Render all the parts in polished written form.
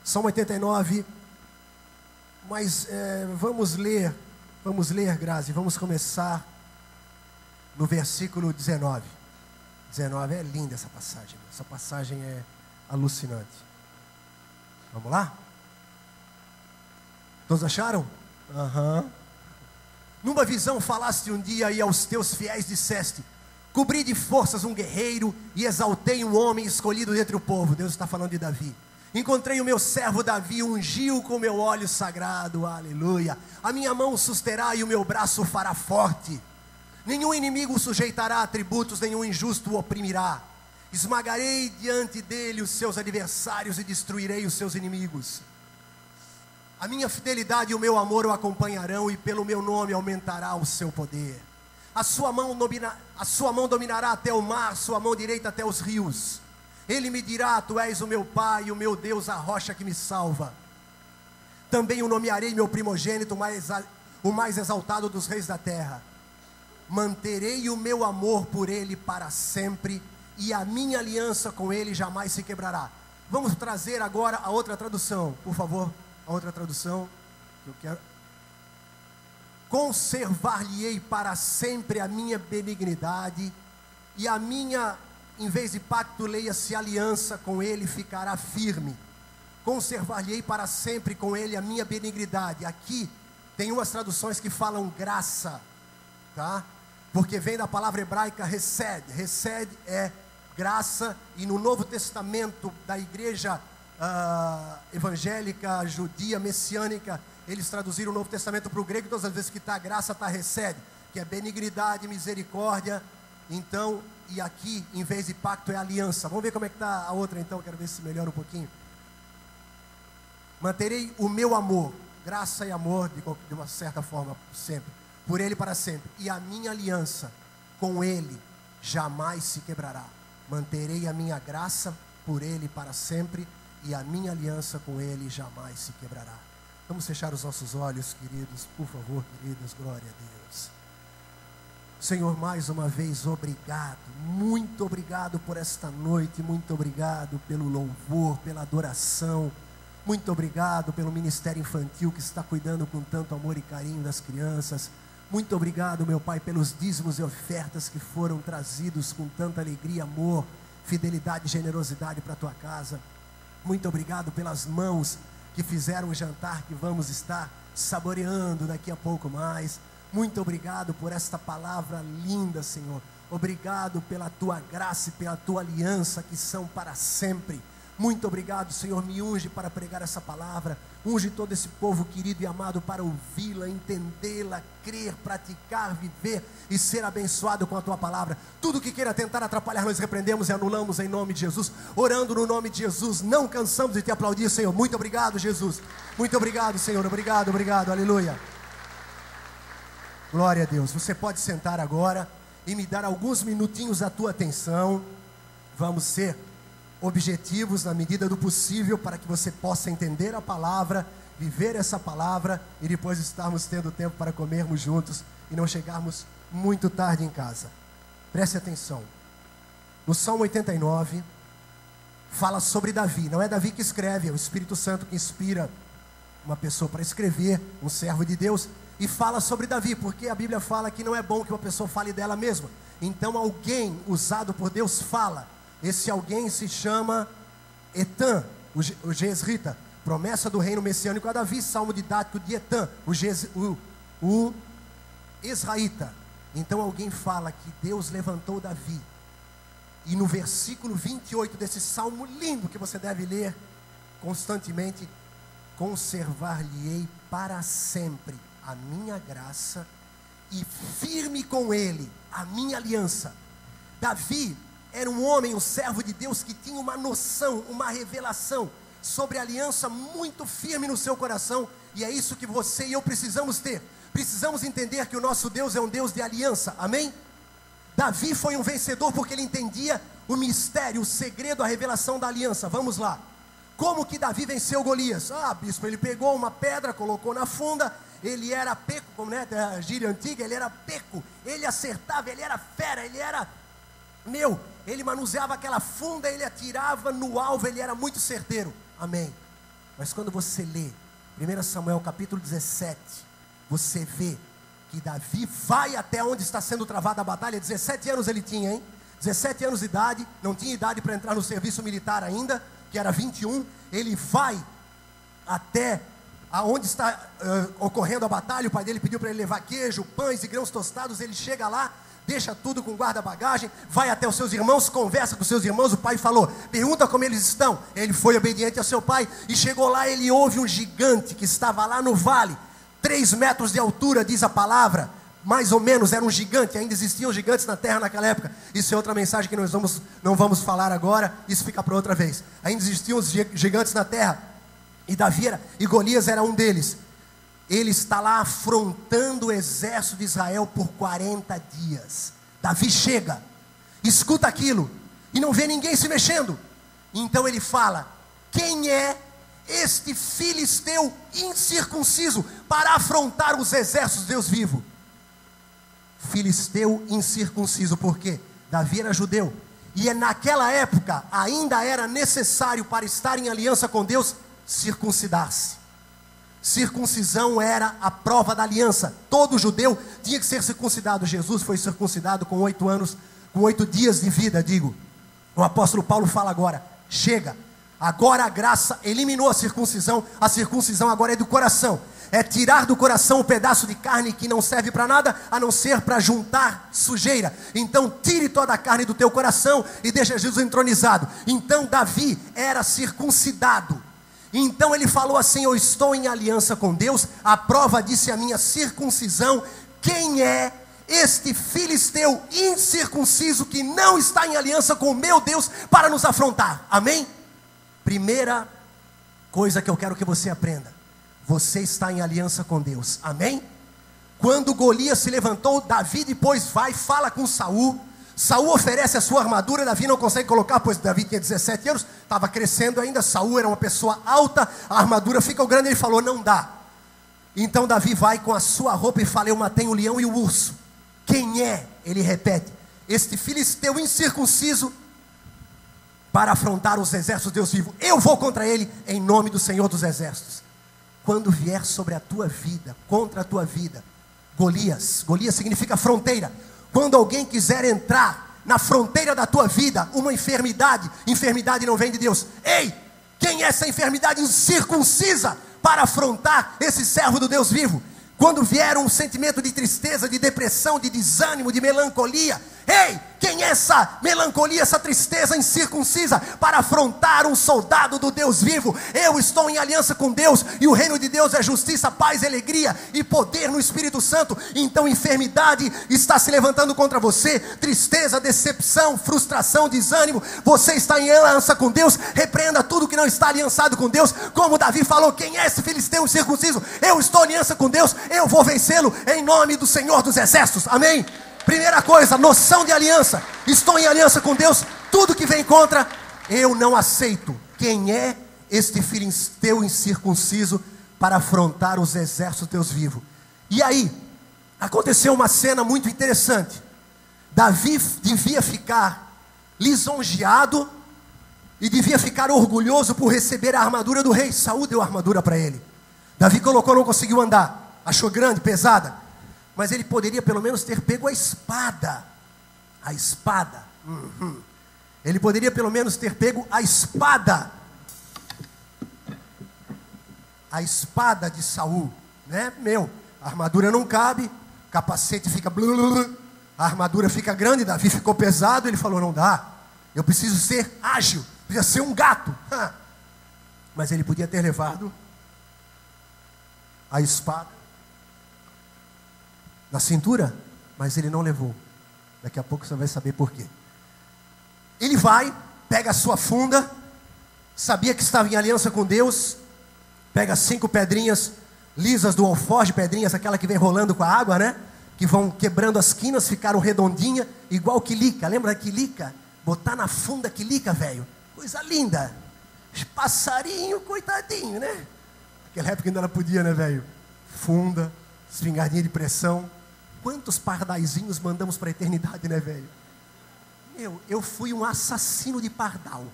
Salmo 89, mas vamos ler, Grazi, vamos começar no versículo 19. 19 é linda essa passagem é alucinante. Vamos lá? Todos acharam? Aham. Numa visão falaste um dia e aos teus fiéis disseste: cobri de forças um guerreiro e exaltei um homem escolhido dentre o povo. Deus está falando de Davi. Encontrei o meu servo Davi, ungiu com meu óleo sagrado, aleluia. A minha mão o susterá e o meu braço o fará forte. Nenhum inimigo o sujeitará a tributos, nenhum injusto o oprimirá. Esmagarei diante dele os seus adversários e destruirei os seus inimigos. A minha fidelidade e o meu amor o acompanharão, e pelo meu nome aumentará o seu poder. A sua mão dominará até o mar, sua mão direita até os rios. Ele me dirá: tu és o meu Pai, o meu Deus, a rocha que me salva. Também o nomearei meu primogênito, o mais exaltado dos reis da terra. Manterei o meu amor por ele para sempre, e a minha aliança com ele jamais se quebrará. Vamos trazer agora a outra tradução, por favor. A outra tradução que eu quero. Conservar-lhe-ei para sempre a minha benignidade, e a minha, em vez de pacto, leia-se aliança com ele, ficará firme. Conservar-lhe-ei para sempre com ele a minha benignidade. Aqui tem umas traduções que falam graça, tá? Porque vem da palavra hebraica hesed. Hesed é graça, e no Novo Testamento da igreja evangélica, judia, messiânica, eles traduziram o Novo Testamento para o grego. Todas as vezes que está graça, está hesed, que é benignidade, misericórdia. Então, e aqui, em vez de pacto, é aliança. Vamos ver como é que está a outra então, quero ver se melhora um pouquinho. Manterei o meu amor, graça e amor, de uma certa forma, sempre, por ele para sempre, e a minha aliança com ele jamais se quebrará. Manterei a minha graça por ele para sempre, e a minha aliança com ele jamais se quebrará. Vamos fechar os nossos olhos, queridos, por favor, queridos, glória a Deus. Senhor, mais uma vez, obrigado, muito obrigado por esta noite, muito obrigado pelo louvor, pela adoração, muito obrigado pelo ministério infantil que está cuidando com tanto amor e carinho das crianças. Muito obrigado, meu Pai, pelos dízimos e ofertas que foram trazidos com tanta alegria, amor, fidelidade e generosidade para a tua casa. Muito obrigado pelas mãos que fizeram o jantar que vamos estar saboreando daqui a pouco mais. Muito obrigado por esta palavra linda, Senhor. Obrigado pela tua graça e pela tua aliança que são para sempre. Muito obrigado, Senhor, me unge para pregar essa palavra. Unge todo esse povo querido e amado para ouvi-la, entendê-la, crer, praticar, viver e ser abençoado com a tua palavra. Tudo que queira tentar atrapalhar, nós repreendemos e anulamos em nome de Jesus. Orando no nome de Jesus, não cansamos de te aplaudir, Senhor. Muito obrigado, Jesus. Muito obrigado, Senhor. Obrigado, obrigado. Aleluia. Glória a Deus. Você pode sentar agora e me dar alguns minutinhos da tua atenção. Vamos ser objetivos na medida do possível para que você possa entender a palavra, viver essa palavra e depois estarmos tendo tempo para comermos juntos e não chegarmos muito tarde em casa. Preste atenção. No Salmo 89 fala sobre Davi. Não é Davi que escreve, é o Espírito Santo que inspira uma pessoa para escrever, um servo de Deus, e fala sobre Davi, porque a Bíblia fala que não é bom que uma pessoa fale dela mesma. Então alguém usado por Deus fala. Esse alguém se chama Etã, o Jezrita. Promessa do reino messiânico a Davi, salmo didático de Etã, o Israelita. Então alguém fala que Deus levantou Davi. E no versículo 28 desse salmo lindo que você deve ler constantemente: conservar-lhe-ei para sempre a minha graça e firme com ele a minha aliança. Davi era um homem, um servo de Deus que tinha uma noção, uma revelação sobre a aliança muito firme no seu coração. E é isso que você e eu precisamos ter. Precisamos entender que o nosso Deus é um Deus de aliança, amém? Davi foi um vencedor porque ele entendia o mistério, o segredo, a revelação da aliança. Vamos lá. Como que Davi venceu Golias? Bispo, ele pegou uma pedra, colocou na funda. Ele era peco, como a gíria antiga, ele era peco. Ele acertava, ele era fera, ele era... ele manuseava aquela funda, ele atirava no alvo, ele era muito certeiro. Amém. Mas quando você lê 1 Samuel capítulo 17, você vê que Davi vai até onde está sendo travada a batalha. 17 anos ele tinha, hein? 17 anos de idade, não tinha idade para entrar no serviço militar ainda, que era 21. Ele vai até aonde está ocorrendo a batalha. O pai dele pediu para ele levar queijo, pães e grãos tostados. Ele chega lá, deixa tudo com guarda-bagagem, vai até os seus irmãos, conversa com os seus irmãos. O pai falou, pergunta como eles estão. Ele foi obediente ao seu pai e chegou lá. Ele ouve um gigante que estava lá no vale, 3 metros de altura, diz a palavra, mais ou menos. Era um gigante, ainda existiam gigantes na terra naquela época. Isso é outra mensagem que nós não vamos falar agora, isso fica para outra vez. Ainda existiam os gigantes na terra, e Golias era um deles. Ele está lá afrontando o exército de Israel por 40 dias. Davi chega, escuta aquilo, e não vê ninguém se mexendo. Então ele fala, quem é este filisteu incircunciso para afrontar os exércitos de Deus vivo? Filisteu incircunciso, por quê? Davi era judeu, e naquela época ainda era necessário, para estar em aliança com Deus, circuncidar-se. Circuncisão era a prova da aliança. Todo judeu tinha que ser circuncidado. Jesus foi circuncidado com 8 anos, com 8 dias de vida, digo. O apóstolo Paulo fala agora, chega, agora a graça eliminou a circuncisão agora é do coração. É tirar do coração o pedaço de carne que não serve para nada, a não ser para juntar sujeira. Então tire toda a carne do teu coração e deixa Jesus entronizado. Então Davi era circuncidado. Então ele falou assim, eu estou em aliança com Deus, a prova disse a minha circuncisão. Quem é este filisteu incircunciso que não está em aliança com o meu Deus para nos afrontar? Amém? Primeira coisa que eu quero que você aprenda, você está em aliança com Deus, amém? Quando Golias se levantou, Davi depois vai, fala com Saul. Saul oferece a sua armadura, Davi não consegue colocar, pois Davi tinha 17 anos, estava crescendo ainda. Saul era uma pessoa alta, a armadura fica grande. Ele falou, não dá. Então Davi vai com a sua roupa e fala, eu matei o leão e o urso. Quem é? Ele repete, este filisteu incircunciso para afrontar os exércitos de Deus vivo. Eu vou contra ele em nome do Senhor dos exércitos. Quando vier sobre a tua vida, contra a tua vida, Golias significa fronteira. Quando alguém quiser entrar na fronteira da tua vida, uma enfermidade não vem de Deus. Ei, quem é essa enfermidade incircuncisa para afrontar esse servo do Deus vivo? Quando vier um sentimento de tristeza, de depressão, de desânimo, de melancolia, ei, quem é essa melancolia, essa tristeza incircuncisa para afrontar um soldado do Deus vivo? Eu estou em aliança com Deus, e o reino de Deus é justiça, paz, alegria e poder no Espírito Santo. Então enfermidade está se levantando contra você, tristeza, decepção, frustração, desânimo. Você está em aliança com Deus, repreenda tudo que não está aliançado com Deus. Como Davi falou, quem é esse filisteu incircunciso? Eu estou em aliança com Deus, eu vou vencê-lo em nome do Senhor dos exércitos, amém? Primeira coisa, noção de aliança. Estou em aliança com Deus, tudo que vem contra, eu não aceito. Quem é este filisteu incircunciso para afrontar os exércitos de Deus vivo? E aí, aconteceu uma cena muito interessante. Davi devia ficar lisonjeado e devia ficar orgulhoso por receber a armadura do rei. Saul deu a armadura para ele. Davi colocou, não conseguiu andar, achou grande, pesada. Mas ele poderia pelo menos ter pego a espada. A espada. Ele poderia pelo menos ter pego a espada. A espada de Saul, né? A armadura não cabe, o capacete fica a armadura fica grande, Davi ficou pesado, ele falou, não dá. Eu preciso ser ágil, preciso ser um gato. Mas ele podia ter levado a espada na cintura, mas ele não levou. Daqui a pouco você vai saber por quê. Ele vai, pega a sua funda, sabia que estava em aliança com Deus, pega 5 pedrinhas lisas do alforje, pedrinhas, aquela que vem rolando com a água, né? Que vão quebrando as quinas, ficaram redondinha, igual quilica. Lembra da quilica? Botar na funda quilica, velho. Coisa linda. Passarinho, coitadinho, né? Naquela época ainda não podia, né, velho? Funda, espingardinha de pressão. Quantos pardaizinhos mandamos para a eternidade, né, velho? Eu fui um assassino de pardal.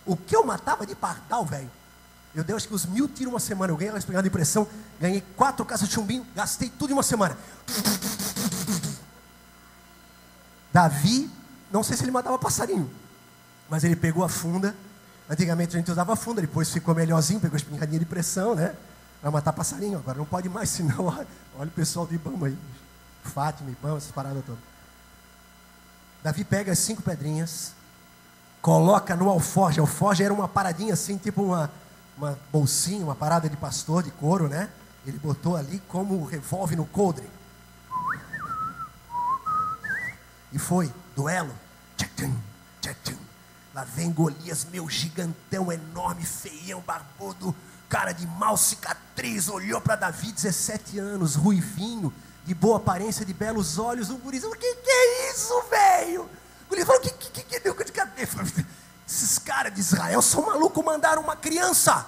O que eu matava de pardal, velho? Eu dei acho que uns 1000 tiros uma semana. Eu ganhei uma espingarda de pressão, ganhei 4 caças de chumbinho, gastei tudo em uma semana. Davi, não sei se ele matava passarinho, mas ele pegou a funda. Antigamente a gente usava a funda, depois ficou melhorzinho, pegou a espingarda de pressão, né? Para matar passarinho. Agora não pode mais, senão olha o pessoal do Ibama aí. Fátima, Ibama, essas paradas todas. Davi pega as 5 pedrinhas, coloca no alforje. Alforje era uma paradinha assim, tipo uma bolsinha, uma parada de pastor, de couro, né? Ele botou ali como revólver no coldre. E foi, duelo. Tchum, tchum. Lá vem Golias, meu gigantão, enorme, feião, barbudo, cara de mal, cicatriz, olhou para Davi, 17 anos, ruivinho, de boa aparência, de belos olhos. O guri falou: que é isso, velho? O guri falou: que deu de cabeça? Esses caras de Israel são malucos, mandaram uma criança,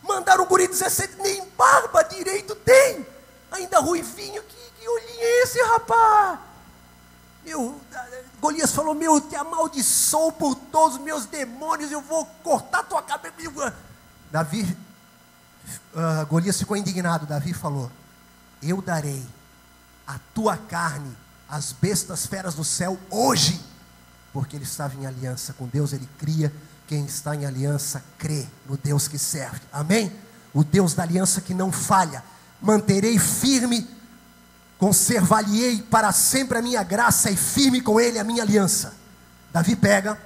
mandaram um guri de 17, nem barba direito tem, ainda ruivinho, que olhinho é esse, rapaz? Golias falou: meu, te amaldiçoo por todos os meus demônios, eu vou cortar tua cabeça. Golias ficou indignado. Davi falou: eu darei a tua carne às bestas feras do céu hoje, porque ele estava em aliança com Deus. Ele cria, quem está em aliança crê no Deus que serve, amém? O Deus da aliança que não falha. Manterei firme, conservar-lhe-ei para sempre a minha graça, e firme com ele a minha aliança. Davi pega,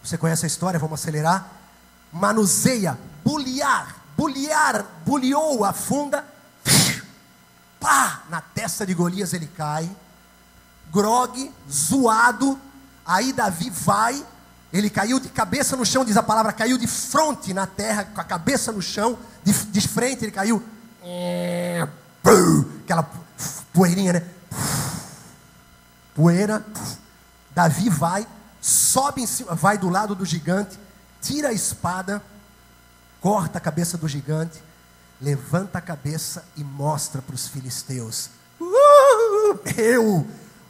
você conhece a história, vamos acelerar, manuseia, bulheou a funda, pá, na testa de Golias ele cai, grogue, zoado. Aí Davi vai, ele caiu de cabeça no chão, diz a palavra, caiu de fronte na terra, com a cabeça no chão, de frente ele caiu, aquela poeirinha, né? Poeira. Davi vai, sobe em cima, vai do lado do gigante, tira a espada, corta a cabeça do gigante, levanta a cabeça e mostra para os filisteus.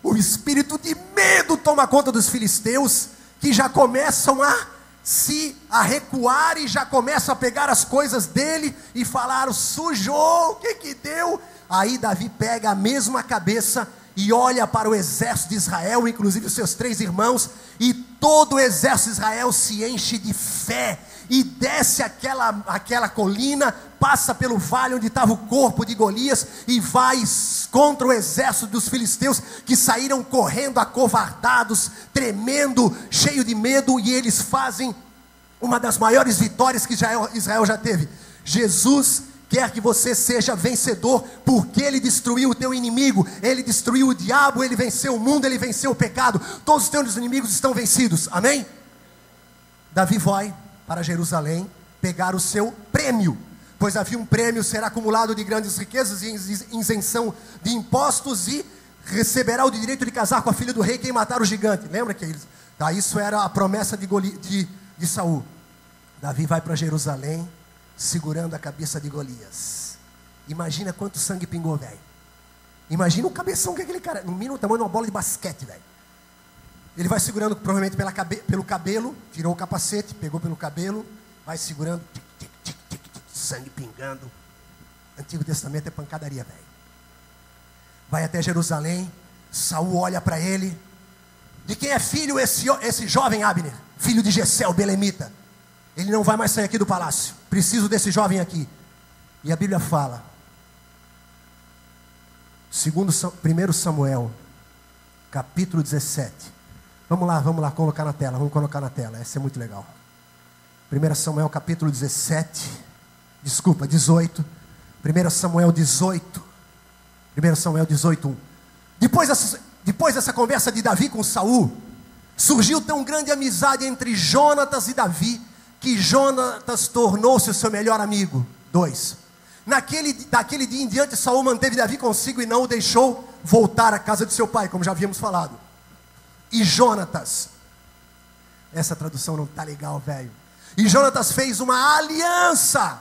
O espírito de medo toma conta dos filisteus, que já começam a recuar e já começam a pegar as coisas dele e falaram: sujou, o que deu? Aí Davi pega a mesma cabeça e olha para o exército de Israel, inclusive os seus 3 irmãos, e todo o exército de Israel se enche de fé, e desce aquela colina, passa pelo vale onde estava o corpo de Golias, e vai contra o exército dos filisteus, que saíram correndo acovardados, tremendo, cheio de medo, e eles fazem uma das maiores vitórias que Israel já teve. Jesus quer que você seja vencedor, porque ele destruiu o teu inimigo, ele destruiu o diabo, ele venceu o mundo, ele venceu o pecado, todos os teus inimigos estão vencidos, amém? Davi vai para Jerusalém pegar o seu prêmio, pois havia um prêmio, será acumulado de grandes riquezas e isenção de impostos, e receberá o direito de casar com a filha do rei quem matar o gigante. Lembra que eles? Tá, isso era a promessa de Saul. Davi vai para Jerusalém, segurando a cabeça de Golias. Imagina quanto sangue pingou, velho. Imagina o cabeção que aquele cara, no mínimo o tamanho de uma bola de basquete, velho. Ele vai segurando provavelmente pelo cabelo, tirou o capacete, pegou pelo cabelo, vai segurando, sangue pingando. Antigo Testamento é pancadaria, velho. Vai até Jerusalém, Saul olha para ele: de quem é filho esse jovem Abner? Filho de Jessé, o belemita. Ele não vai mais sair aqui do palácio, preciso desse jovem aqui. E a Bíblia fala, 1 Samuel, capítulo 17. Vamos lá colocar na tela, vamos colocar na tela, essa é muito legal. 1 Samuel capítulo 18. 1 Samuel 18. 1 Samuel 18:1. Depois dessa conversa de Davi com Saul, surgiu tão grande amizade entre Jonatas e Davi, que Jonatas tornou-se o seu melhor amigo. 2. Daquele dia em diante, Saul manteve Davi consigo e não o deixou voltar à casa de seu pai, como já havíamos falado. E Jonatas, essa tradução não está legal, velho. E Jonatas fez uma aliança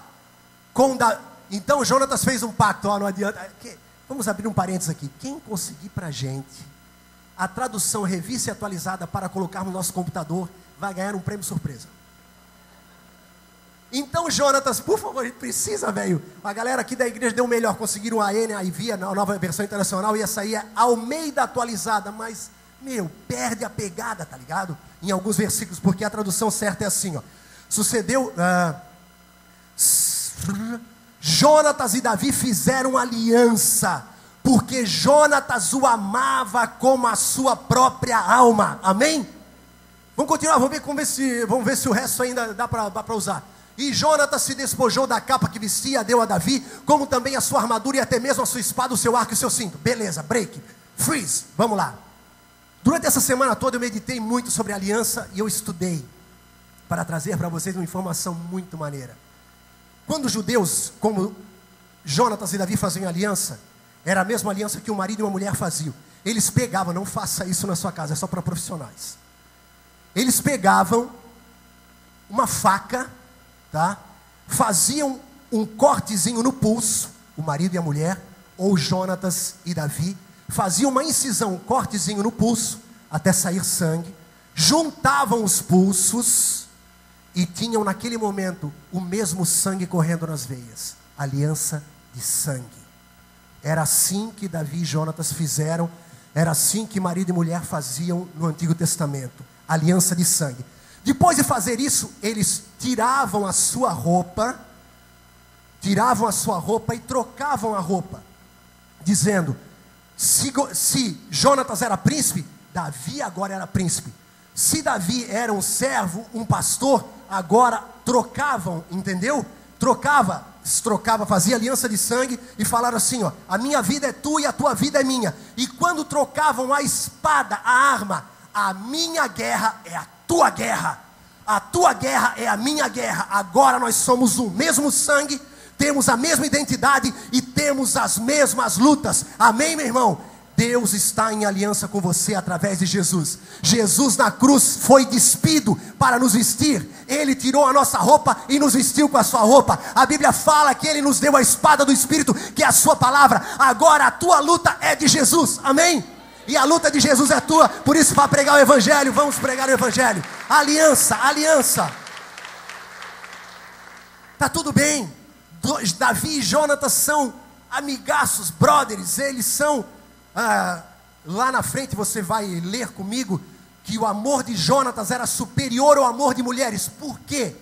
com Davi. Então Jonatas fez um pacto, não adianta. Vamos abrir um parênteses aqui. Quem conseguir para a gente a tradução revista e atualizada para colocar no nosso computador, vai ganhar um prêmio surpresa. Então Jonatas, por favor, a gente precisa, velho. A galera aqui da igreja deu o melhor, conseguiram a NIV, a nova versão internacional, ia sair Almeida atualizada, mas, perde a pegada, tá ligado? Em alguns versículos, porque a tradução certa é assim, ó. Sucedeu, Jonatas e Davi fizeram aliança, porque Jonatas o amava como a sua própria alma. Amém? Vamos continuar, vamos ver se o resto ainda dá para usar. E Jonatas se despojou da capa que vestia, deu a Davi, como também a sua armadura e até mesmo a sua espada, o seu arco e o seu cinto. Beleza, break, freeze, vamos lá. Durante essa semana toda eu meditei muito sobre aliança e eu estudei para trazer para vocês uma informação muito maneira. Quando os judeus, como Jonatas e Davi faziam aliança, era a mesma aliança que um marido e uma mulher faziam. Eles pegavam, não faça isso na sua casa, é só para profissionais. Eles pegavam uma faca, tá? Faziam um cortezinho no pulso, o marido e a mulher, ou Jonatas e Davi, faziam uma incisão, um cortezinho no pulso, até sair sangue, juntavam os pulsos e tinham naquele momento o mesmo sangue correndo nas veias, aliança de sangue. Era assim que Davi e Jonatas fizeram, era assim que marido e mulher faziam no Antigo Testamento, aliança de sangue. Depois de fazer isso, eles tiravam a sua roupa e trocavam a roupa, dizendo, se Jonatas era príncipe, Davi agora era príncipe. Se Davi era um servo, um pastor, agora trocavam, entendeu? Trocava, fazia aliança de sangue e falaram assim, ó, a minha vida é tua e a tua vida é minha. E quando trocavam a espada, a arma, a minha guerra é a tua guerra, a tua guerra é a minha guerra. Agora nós somos o mesmo sangue, temos a mesma identidade e temos as mesmas lutas. Amém, meu irmão? Deus está em aliança com você através de Jesus. Jesus na cruz foi despido para nos vestir. Ele tirou a nossa roupa e nos vestiu com a sua roupa. A Bíblia fala que Ele nos deu a espada do Espírito, que é a sua palavra. Agora a tua luta é de Jesus. Amém? E a luta de Jesus é tua. Por isso, para pregar o Evangelho, vamos pregar o Evangelho. Aliança, aliança. Tá tudo bem. Davi e Jonatas são amigaços, brothers. Eles são... lá na frente você vai ler comigo que o amor de Jonatas era superior ao amor de mulheres. Por quê?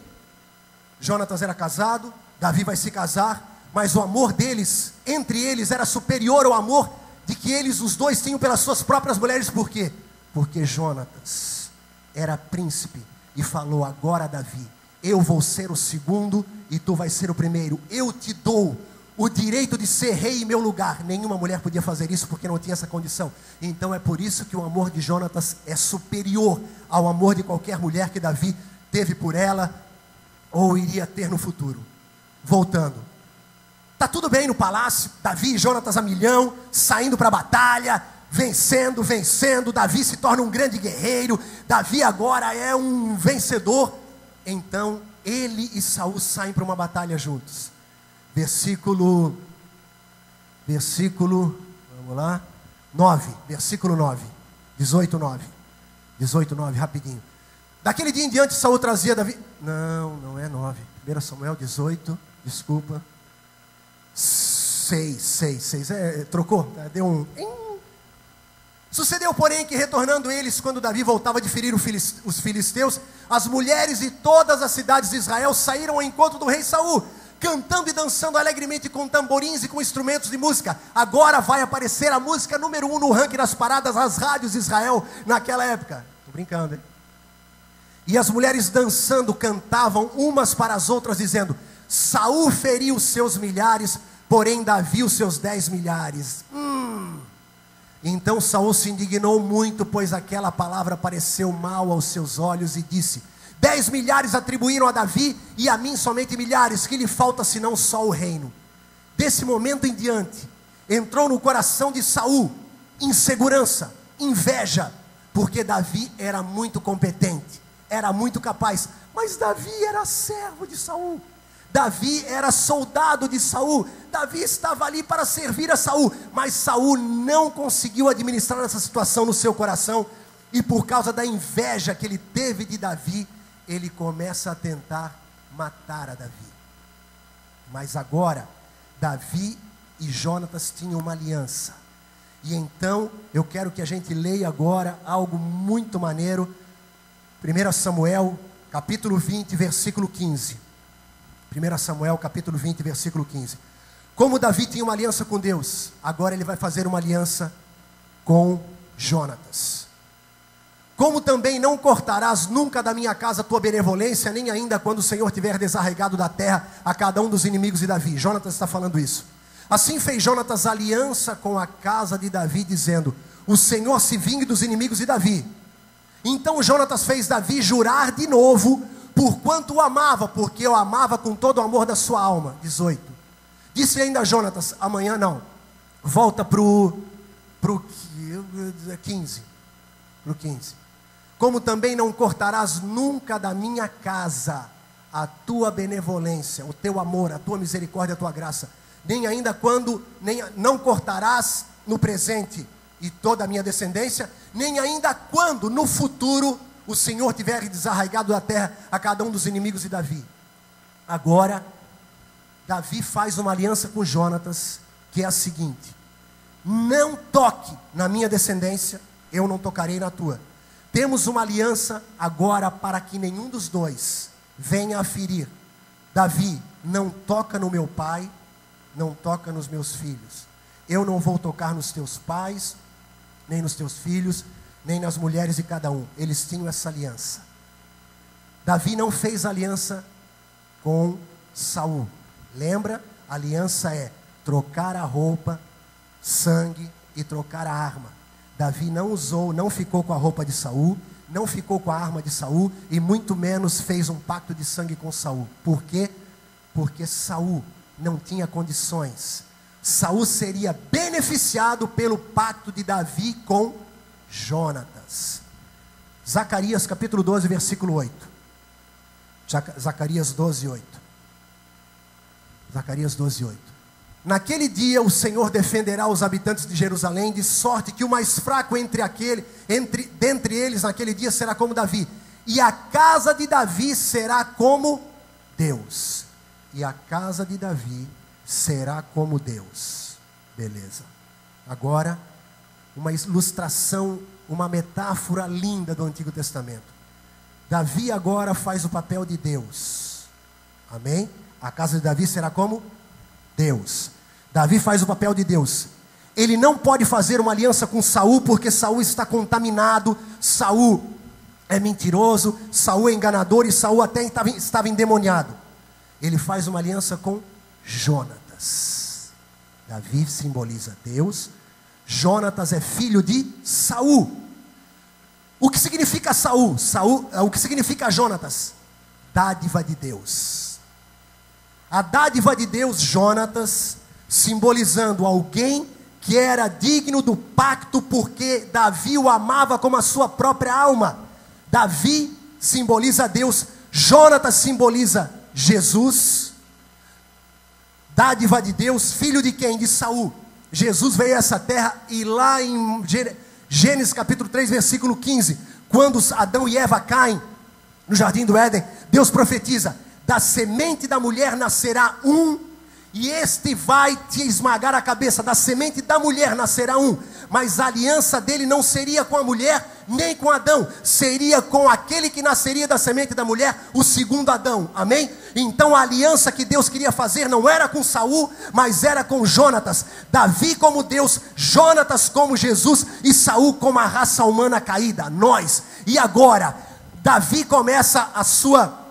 Jonatas era casado, Davi vai se casar, mas o amor deles, entre eles, era superior ao amor de que eles, os dois, tinham pelas suas próprias mulheres. Por quê? Porque Jonatas era príncipe e falou, agora Davi, eu vou ser o segundo e tu vais ser o primeiro. Eu te dou o direito de ser rei em meu lugar. Nenhuma mulher podia fazer isso porque não tinha essa condição. Então é por isso que o amor de Jonatas é superior ao amor de qualquer mulher que Davi teve por ela ou iria ter no futuro. Voltando, tá tudo bem no palácio, Davi e Jonatas a milhão, saindo para a batalha, vencendo, Davi se torna um grande guerreiro, Davi agora é um vencedor. Então ele e Saul saem para uma batalha juntos. Versículo, vamos lá, 9, versículo 9, 18, 9, rapidinho. Daquele dia em diante Saul trazia Davi, não é 9, 1 Samuel 18, desculpa, 6, trocou, deu um... Sucedeu, porém, que retornando eles, quando Davi voltava de ferir os filisteus, as mulheres e todas as cidades de Israel saíram ao encontro do rei Saul, cantando e dançando alegremente com tamborins e com instrumentos de música. Agora vai aparecer a música número 1 no ranking das paradas, as rádios de Israel naquela época. Estou brincando, hein? E as mulheres dançando cantavam umas para as outras, dizendo, Saul feriu os seus milhares, porém Davi os seus 10 milhares. Então Saul se indignou muito, pois aquela palavra pareceu mal aos seus olhos, e disse, 10 milhares atribuíram a Davi, e a mim somente milhares, que lhe falta senão só o reino. Desse momento em diante, entrou no coração de Saul insegurança, inveja, porque Davi era muito competente, era muito capaz, mas Davi era servo de Saul, Davi era soldado de Saul, Davi estava ali para servir a Saul, mas Saul não conseguiu administrar essa situação no seu coração, e por causa da inveja que ele teve de Davi, ele começa a tentar matara Davi. Mas agora, Davi e Jonatas tinham uma aliança. E então, eu quero que a gente leia agora algo muito maneiro. 1 Samuel, capítulo 20, versículo 15. 1 Samuel, capítulo 20, versículo 15. Como Davi tinha uma aliança com Deus, agora ele vai fazer uma aliança com Jonatas. Como também não cortarás nunca da minha casa a tua benevolência, nem ainda quando o Senhor tiver desarraigado da terra a cada um dos inimigos de Davi. Jonatas está falando isso. Assim fez Jonatas aliança com a casa de Davi, dizendo: o Senhor se vingue dos inimigos de Davi. Então Jonatas fez Davi jurar de novo, porquanto o amava, porque o amava com todo o amor da sua alma. 18. Disse ainda Jonatas: amanhã não, volta para o 15. Para o 15. Como também não cortarás nunca da minha casa a tua benevolência, o teu amor, a tua misericórdia, a tua graça, nem ainda quando, não cortarás no presente e toda a minha descendência, nem ainda quando no futuro o Senhor tiver desarraigado da terra a cada um dos inimigos de Davi. Agora, Davi faz uma aliança com Jonatas, que é a seguinte: não toque na minha descendência, eu não tocarei na tua. Temos uma aliança agora para que nenhum dos dois venha a ferir. Davi, não toca no meu pai, não toca nos meus filhos. Eu não vou tocar nos teus pais, nem nos teus filhos, nem nas mulheres de cada um. Eles tinham essa aliança. Davi não fez aliança com Saul. Lembra? A aliança é trocar a roupa, sangue e trocar a arma. Davi não usou, não ficou com a roupa de Saul, não ficou com a arma de Saul, e muito menos fez um pacto de sangue com Saul. Por quê? Porque Saul não tinha condições. Saul seria beneficiado pelo pacto de Davi com Jonatas. Zacarias capítulo 12, versículo 8. Zacarias 12, 8. Zacarias 12, 8. Naquele dia o Senhor defenderá os habitantes de Jerusalém, de sorte que o mais fraco dentre eles naquele dia será como Davi, e a casa de Davi será como Deus. E a casa de Davi será como Deus. Beleza. Agora, uma ilustração, uma metáfora linda do Antigo Testamento. Davi agora faz o papel de Deus. Amém? A casa de Davi será como Deus. Davi faz o papel de Deus. Ele não pode fazer uma aliança com Saul, porque Saul está contaminado, Saul é mentiroso, Saul é enganador, e Saul até estava endemoniado. Ele faz uma aliança com Jonatas. Davi simboliza Deus, Jonatas é filho de Saul. O que significa Saul? O que significa Jonatas? Dádiva de Deus. A dádiva de Deus, Jonatas, simbolizando alguém que era digno do pacto, porque Davi o amava como a sua própria alma. Davi simboliza Deus, Jonatas simboliza Jesus. Dádiva de Deus, filho de quem? De Saul. Jesus veio a essa terra, e lá em Gênesis capítulo 3, versículo 15, quando Adão e Eva caem no jardim do Éden, Deus profetiza: da semente da mulher nascerá um, e este vai te esmagar a cabeça. Da semente da mulher nascerá um. Mas a aliança dele não seria com a mulher, nem com Adão. Seria com aquele que nasceria da semente da mulher, o segundo Adão. Amém? Então a aliança que Deus queria fazer não era com Saul, mas era com Jonatas. Davi como Deus, Jonatas como Jesus, e Saul como a raça humana caída, nós. E agora, Davi começa a sua...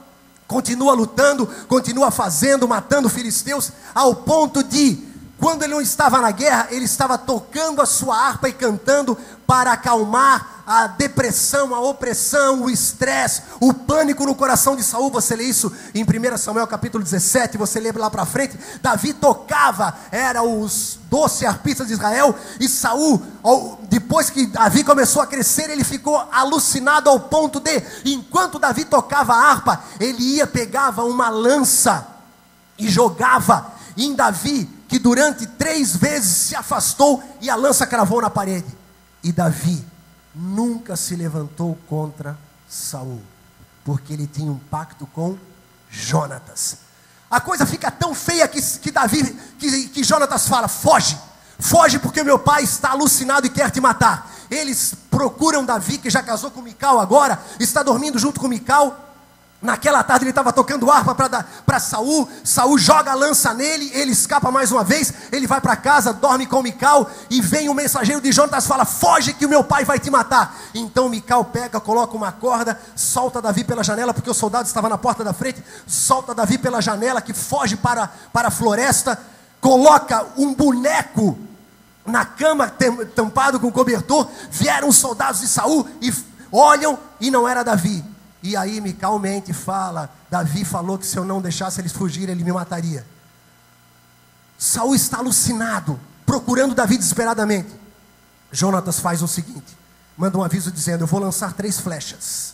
continua lutando, continua fazendo, matando filisteus, ao ponto de, quando ele não estava na guerra, ele estava tocando a sua harpa e cantando para acalmar a depressão, a opressão, o estresse, o pânico no coração de Saul. Você lê isso em 1 Samuel capítulo 17, você lê lá para frente. Davi tocava, era os 12 arpistas de Israel, e Saul, depois que Davi começou a crescer, ele ficou alucinado ao ponto de, enquanto Davi tocava a harpa, ele pegava uma lança e jogava em Davi, que durante 3 vezes se afastou, e a lança cravou na parede. E Davi nunca se levantou contra Saul, porque ele tinha um pacto com Jonatas. A coisa fica tão feia que Jonatas fala: foge, foge porque meu pai está alucinado e quer te matar. Eles procuram Davi, que já casou com Mical agora, está dormindo junto com Mical. Naquela tarde ele estava tocando harpa para Saul. Saul joga a lança nele, ele escapa mais uma vez. Ele vai para casa, dorme com Mical. E vem o mensageiro de Jonatas e fala: foge que o meu pai vai te matar. Então Mical pega, coloca uma corda, solta Davi pela janela, porque o soldado estava na porta da frente. Solta Davi pela janela, que foge para a floresta. Coloca um boneco na cama, tampado com cobertor. Vieram os soldados de Saul e olham, e não era Davi. E aí Mical mente, fala: Davi falou que se eu não deixasse eles fugirem, ele me mataria. Saul está alucinado, procurando Davi desesperadamente. Jonatas faz o seguinte: manda um aviso dizendo: eu vou lançar 3 flechas.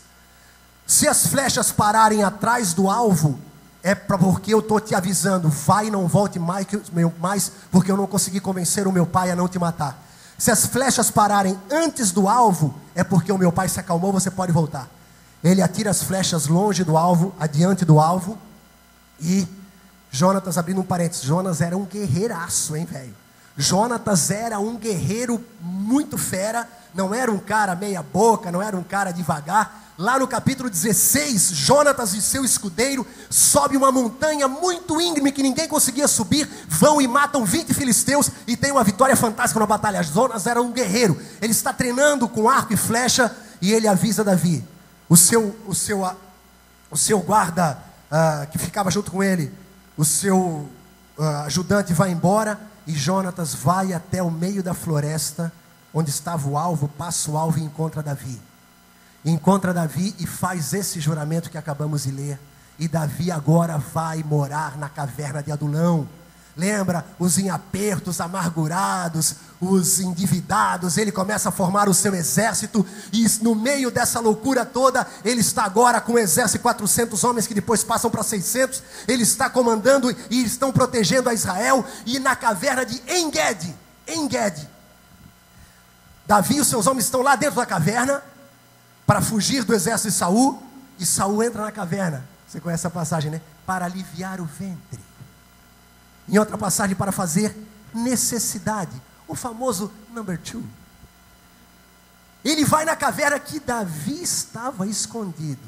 Se as flechas pararem atrás do alvo, é porque eu estou te avisando, vai e não volte mais, porque eu não consegui convencer o meu pai a não te matar. Se as flechas pararem antes do alvo, é porque o meu pai se acalmou, você pode voltar. Ele atira as flechas longe do alvo, adiante do alvo. E Jonatas, abrindo um parênteses, Jonas era um guerreiraço, hein, velho? Jonatas era um guerreiro muito fera. Não era um cara meia boca, não era um cara devagar. Lá no capítulo 16, Jonatas e seu escudeiro sobem uma montanha muito íngreme que ninguém conseguia subir, vão e matam 20 filisteus e tem uma vitória fantástica na batalha. Jonas era um guerreiro, ele está treinando com arco e flecha e ele avisa Davi. O seu guarda que ficava junto com ele, o seu ajudante vai embora e Jonatas vai até o meio da floresta, onde estava o alvo, passa o alvo e encontra Davi. Encontra Davi e faz esse juramento que acabamos de ler. E Davi agora vai morar na caverna de Adulão. Lembra? Os em apertos, amargurados, os endividados. Ele começa a formar o seu exército. E no meio dessa loucura toda, ele está agora com um exército de 400 homens, que depois passam para 600. Ele está comandando e estão protegendo a Israel. E na caverna de En-Gedi, Davi e os seus homens estão lá dentro da caverna para fugir do exército de Saul. E Saul entra na caverna. Você conhece essa passagem, né? Para aliviar o ventre. Em outra passagem, para fazer necessidade. O famoso number 2. Ele vai na caverna que Davi estava escondido.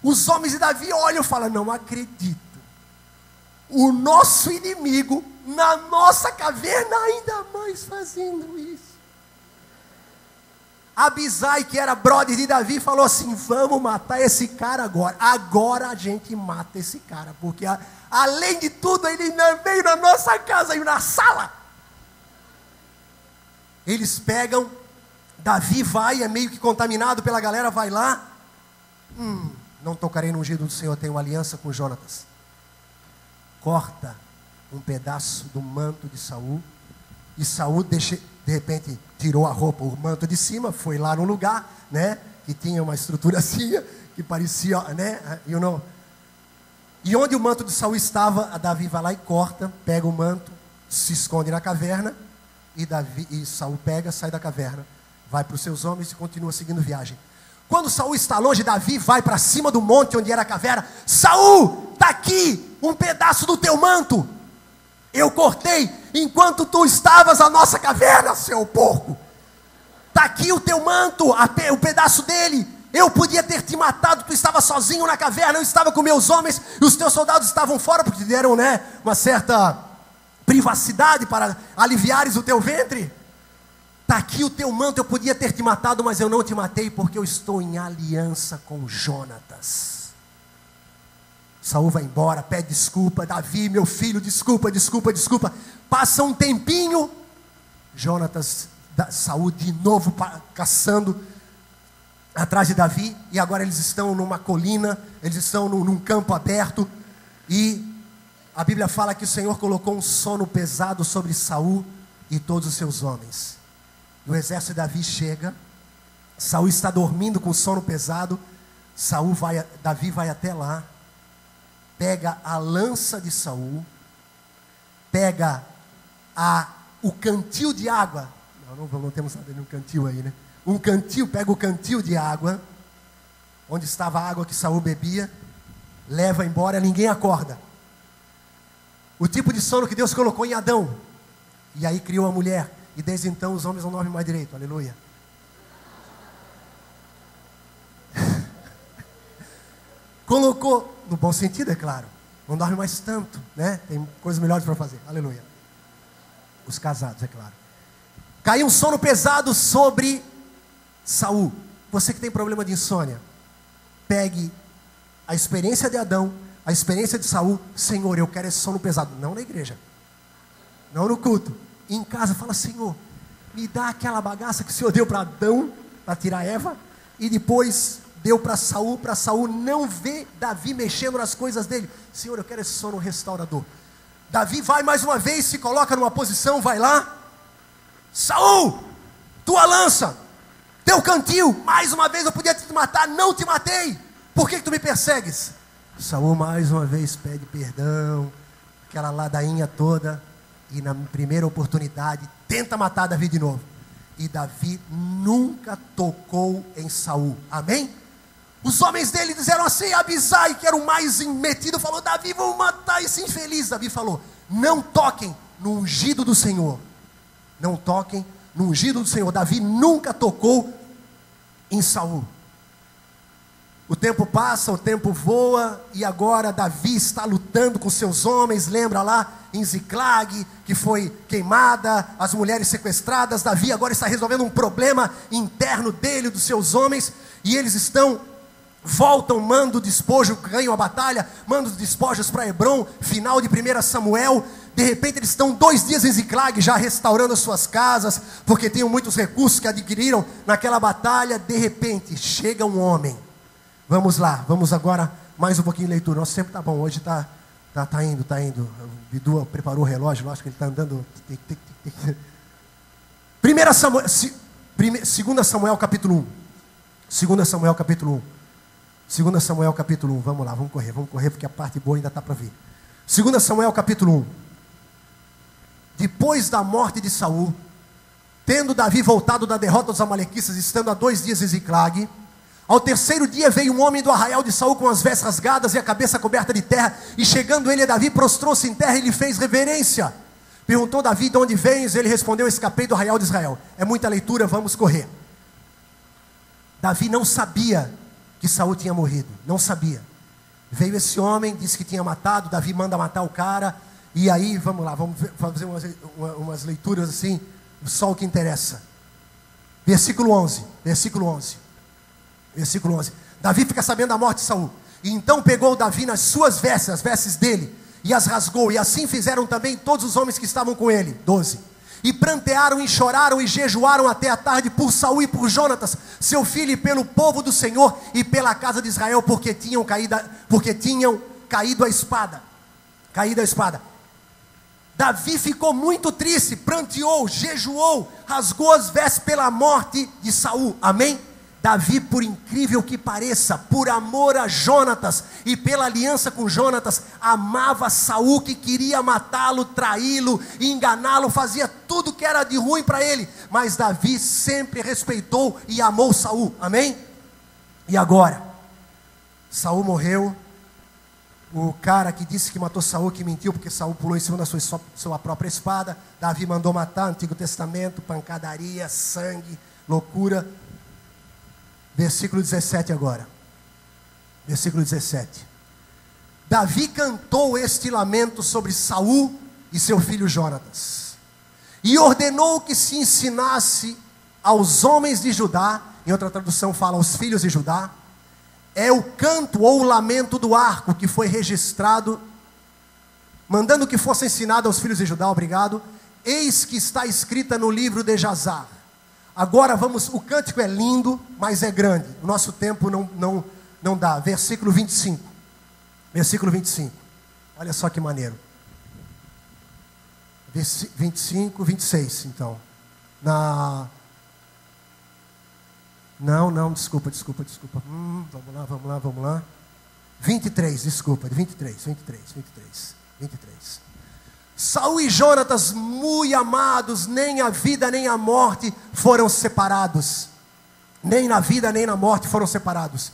Os homens de Davi olham e falam: não acredito. O nosso inimigo na nossa caverna, ainda mais fazendo isso. Abisai, que era brother de Davi, falou assim: vamos matar esse cara agora. Agora a gente mata esse cara, porque além de tudo, ele veio na nossa casa e na sala. Eles pegam, Davi vai, é meio que contaminado pela galera, vai lá. Não tocarei no ungido do Senhor, tenho uma aliança com Jonatas. Corta um pedaço do manto de Saul. E Saul de repente tirou a roupa, o manto de cima, foi lá no lugar, né, que tinha uma estrutura assim, que parecia, né, e onde o manto de Saul estava, a Davi vai lá e corta, pega o manto, se esconde na caverna, e Saul pega, sai da caverna, vai para os seus homens e continua seguindo viagem. Quando Saul está longe, Davi vai para cima do monte onde era a caverna. Saul, está aqui um pedaço do teu manto. Eu cortei enquanto tu estavas na nossa caverna, seu porco. Está aqui o teu manto, o pedaço dele. Eu podia ter te matado, tu estava sozinho na caverna, eu estava com meus homens, e os teus soldados estavam fora, porque te deram, né, uma certa privacidade para aliviares o teu ventre. Está aqui o teu manto, eu podia ter te matado, mas eu não te matei, porque eu estou em aliança com Jonatas. Saul vai embora, pede desculpa. Davi, meu filho, desculpa. Passa um tempinho, Saul de novo caçando atrás de Davi. E agora eles estão numa colina, eles estão num campo aberto. E a Bíblia fala que o Senhor colocou um sono pesado sobre Saul e todos os seus homens. E o exército de Davi chega. Saul está dormindo com sono pesado. Davi vai até lá, pega a lança de Saul, pega o cantil de água. Não temos nada de um cantil aí, né? Pega o cantil de água, onde estava a água que Saul bebia, leva embora, ninguém acorda. O tipo de sono que Deus colocou em Adão. E aí criou a mulher. E desde então os homens não dormem mais direito. Aleluia. Colocou, no bom sentido, é claro. Não dorme mais tanto, né? Tem coisas melhores para fazer. Aleluia. Os casados, é claro. Caiu um sono pesado sobre Saul. Você que tem problema de insônia, pegue a experiência de Adão, a experiência de Saul. Senhor, eu quero esse sono pesado. Não na igreja, não no culto. E em casa fala: Senhor, me dá aquela bagaça que o Senhor deu para Adão, para tirar Eva, e depois deu para Saul não ver Davi mexendo nas coisas dele. Senhor, eu quero esse sono restaurador. Davi vai mais uma vez, se coloca numa posição, vai lá. Saul, tua lança, teu cantil, mais uma vez eu podia te matar, não te matei. Por que tu me persegues? Saul mais uma vez pede perdão, aquela ladainha toda, e na primeira oportunidade tenta matar Davi de novo. E Davi nunca tocou em Saul. Amém? Os homens dele disseram assim: Abisai, que era o mais metido, falou: Davi, vamos matar esse infeliz. Davi falou: não toquem no ungido do Senhor. Não toquem no ungido do Senhor. Davi nunca tocou em Saul. O tempo passa, o tempo voa, e agora Davi está lutando com seus homens. Lembra lá em Ziclag, que foi queimada, as mulheres sequestradas. Davi agora está resolvendo um problema interno dele, dos seus homens, e eles voltam, mandam despojo, ganham a batalha, mandam despojos para Hebrom, final de 1 Samuel. De repente eles estão 2 dias em Ziclag, já restaurando as suas casas, porque tinham muitos recursos que adquiriram naquela batalha. De repente chega um homem. Vamos lá, vamos agora mais um pouquinho de leitura. Nosso tempo está bom, hoje está indo. O Bidu preparou o relógio, lógico que ele está andando. 2 Samuel capítulo 1. 2 Samuel capítulo 1. 2 Samuel capítulo 1. Vamos lá, vamos correr, porque a parte boa ainda está para vir. 2 Samuel capítulo 1. Depois da morte de Saul, tendo Davi voltado da derrota dos amalequitas, estando há 2 dias em Ziclag, ao 3º dia veio um homem do arraial de Saul com as vestes rasgadas e a cabeça coberta de terra, e chegando ele a Davi, prostrou-se em terra e lhe fez reverência. Perguntou Davi: de onde vens? Ele respondeu: escapei do arraial de Israel. É muita leitura, vamos correr. Davi não sabia que Saul tinha morrido, não sabia. Veio esse homem, disse que tinha matado. Davi manda matar o cara, e aí vamos lá, vamos fazer umas leituras assim, só o que interessa. Versículo 11. Davi fica sabendo da morte de Saul. E então pegou Davi nas suas vestes, as vestes dele, e as rasgou. E assim fizeram também todos os homens que estavam com ele. 12. E prantearam e choraram e jejuaram até a tarde por Saul e por Jonatas, seu filho, e pelo povo do Senhor e pela casa de Israel, porque tinham caído a espada. Davi ficou muito triste, pranteou, jejuou, rasgou as vestes pela morte de Saul. Amém? Davi, por incrível que pareça, por amor a Jonatas e pela aliança com Jonatas, amava Saul, que queria matá-lo, traí-lo, enganá-lo, fazia tudo que era de ruim para ele. Mas Davi sempre respeitou e amou Saul. Amém? E agora, Saul morreu. O cara que disse que matou Saul, que mentiu, porque Saul pulou em cima da sua própria espada. Davi mandou matar, Antigo Testamento, pancadaria, sangue, loucura. Versículo 17 agora. Versículo 17. Davi cantou este lamento sobre Saul e seu filho Jonatas, e ordenou que se ensinasse aos homens de Judá. Em outra tradução fala aos filhos de Judá. É o canto ou o lamento do arco que foi registrado, mandando que fosse ensinado aos filhos de Judá. Obrigado. Eis que está escrita no livro de Jazar. Agora o cântico é lindo, mas é grande. O nosso tempo não dá. Versículo 25. Versículo 25. Olha só que maneiro. 25, 26, então. Não, desculpa. Vamos lá. 23, desculpa. 23. Saul e Jonatas, muito amados, nem a vida nem a morte foram separados. Nem na vida nem na morte foram separados.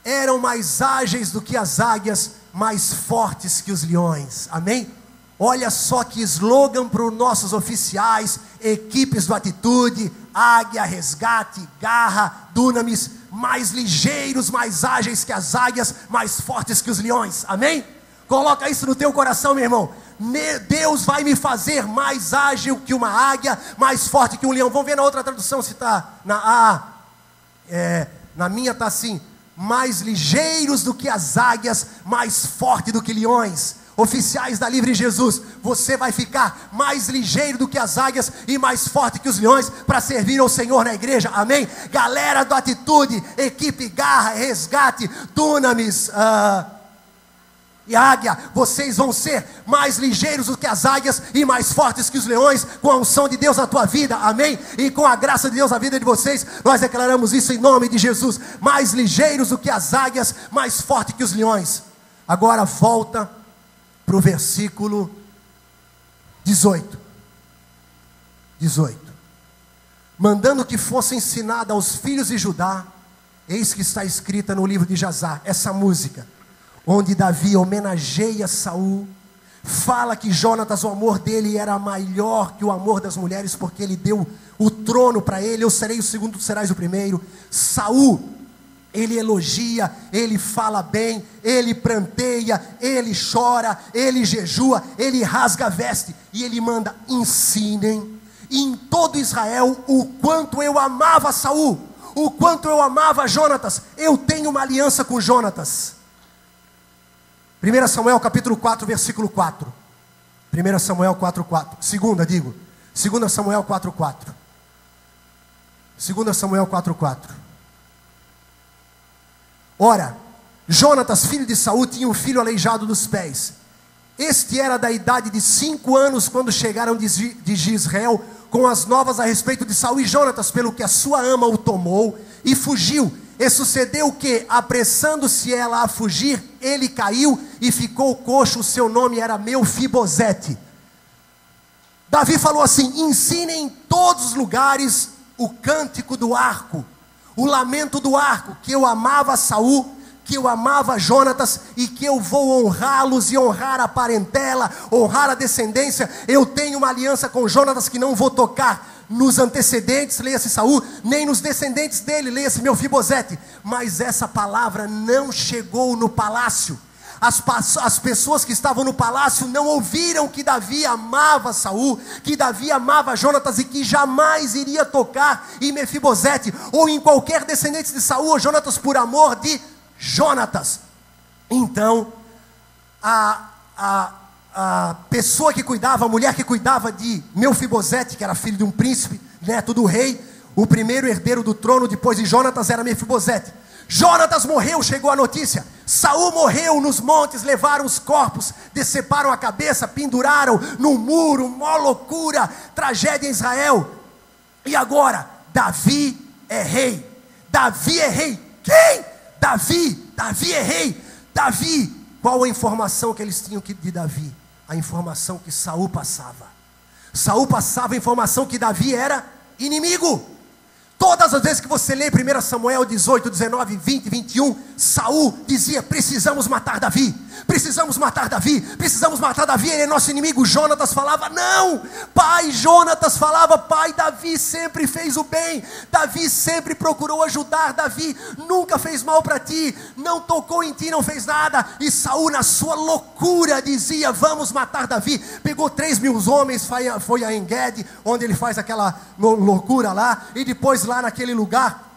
eram mais ágeis do que as águias, mais fortes que os leões. Amém? Olha só que slogan para os nossos oficiais, equipes do Atitude, Águia, Resgate, Garra, Dunamis: mais ligeiros, mais ágeis que as águias, mais fortes que os leões. Amém? Coloca isso no teu coração, meu irmão. Deus vai me fazer mais ágil que uma águia, mais forte que um leão. Vamos ver na outra tradução se está na minha está assim: mais ligeiros do que as águias, mais forte do que leões. Oficiais da Livre Jesus, você vai ficar mais ligeiro do que as águias e mais forte que os leões para servir ao Senhor na igreja. Amém? Galera do Atitude, equipe Garra, Resgate, Dunamis e Águia, vocês vão ser mais ligeiros do que as águias e mais fortes que os leões, com a unção de Deus na tua vida. Amém? E com a graça de Deus na vida de vocês, nós declaramos isso em nome de Jesus. Mais ligeiros do que as águias, mais forte que os leões. Agora volta para o versículo 18. Mandando que fosse ensinada aos filhos de Judá, eis que está escrita no livro de Jazar, essa música, onde Davi homenageia Saul, fala que Jonatas, o amor dele era maior que o amor das mulheres, porque ele deu o trono para ele. Eu serei o segundo, tu serás o primeiro. Saul, ele elogia, ele fala bem, ele pranteia, ele chora, ele jejua, ele rasga a veste, e ele manda: ensinem em todo Israel o quanto eu amava Saul, o quanto eu amava Jonatas. Eu tenho uma aliança com Jonatas. 1 Samuel capítulo 4, versículo 4. 1 Samuel 4, 4. 2 Samuel 4, 4. 2 Samuel 4, 4. Ora, Jonatas, filho de Saul, tinha um filho aleijado dos pés. Este era da idade de 5 anos, quando chegaram de Jezreel com as novas a respeito de Saul e Jonatas, pelo que a sua ama o tomou e fugiu. E sucedeu que, apressando-se ela a fugir, ele caiu e ficou coxo. O seu nome era Mefibosete. Davi falou assim: ensinem em todos os lugares o cântico do arco, o lamento do arco, que eu amava Saul, que eu amava Jonatas, e que eu vou honrá-los e honrar a parentela, honrar a descendência. Eu tenho uma aliança com Jonatas que não vou tocar nos antecedentes, leia-se Saul, nem nos descendentes dele, leia-se Mefibosete. Mas essa palavra não chegou no palácio. As pessoas que estavam no palácio não ouviram que Davi amava Saul, que Davi amava Jonatas, e que jamais iria tocar em Mefibosete ou em qualquer descendente de Saul ou Jonatas, por amor de Jonatas. Então a pessoa que cuidava, a mulher que cuidava de Mefibosete, que era filho de um príncipe, neto do rei, o primeiro herdeiro do trono depois de Jonatas era Mefibosete. Jonatas morreu, chegou a notícia. Saul morreu nos montes, levaram os corpos, deceparam a cabeça, penduraram no muro, uma loucura, tragédia em Israel. E agora, Davi é rei. Davi é rei. Quem? Davi é rei. Davi, qual a informação que eles tinham de Davi? A informação que Saul passava. Saul passava a informação que Davi era inimigo. Todas as vezes que você lê 1 Samuel 18, 19, 20, 21, Saul dizia: precisamos matar Davi, precisamos matar Davi, precisamos matar Davi, ele é nosso inimigo. Jonatas falava: não. Pai Jonatas falava: pai, Davi sempre fez o bem, Davi sempre procurou ajudar, Davi nunca fez mal para ti, não tocou em ti, não fez nada. E Saul, na sua loucura, dizia: vamos matar Davi. Pegou 3.000 homens, foi a En-Gedi, onde ele faz aquela loucura lá, e depois lá naquele lugar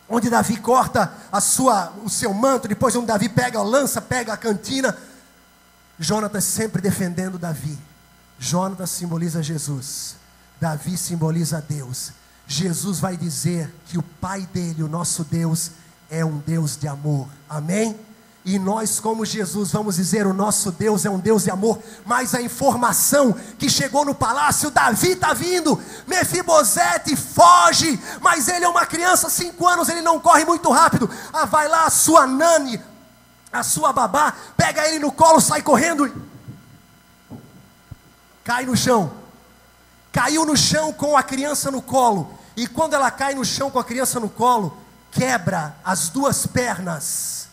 onde Davi corta o seu manto, depois onde Davi pega a lança, pega a cantina. Jonatas sempre defendendo Davi. Jonatas simboliza Jesus, Davi simboliza Deus. Jesus vai dizer que o pai dele, o nosso Deus, é um Deus de amor. Amém? E nós, como Jesus, vamos dizer: o nosso Deus é um Deus de amor. Mas a informação que chegou no palácio: Davi está vindo, Mefibosete foge, mas ele é uma criança, 5 anos, ele não corre muito rápido. Vai lá a sua nani, a sua babá, pega ele no colo, sai correndo, cai no chão. Caiu no chão com a criança no colo, e quando ela cai no chão com a criança no colo, quebra as 2 pernas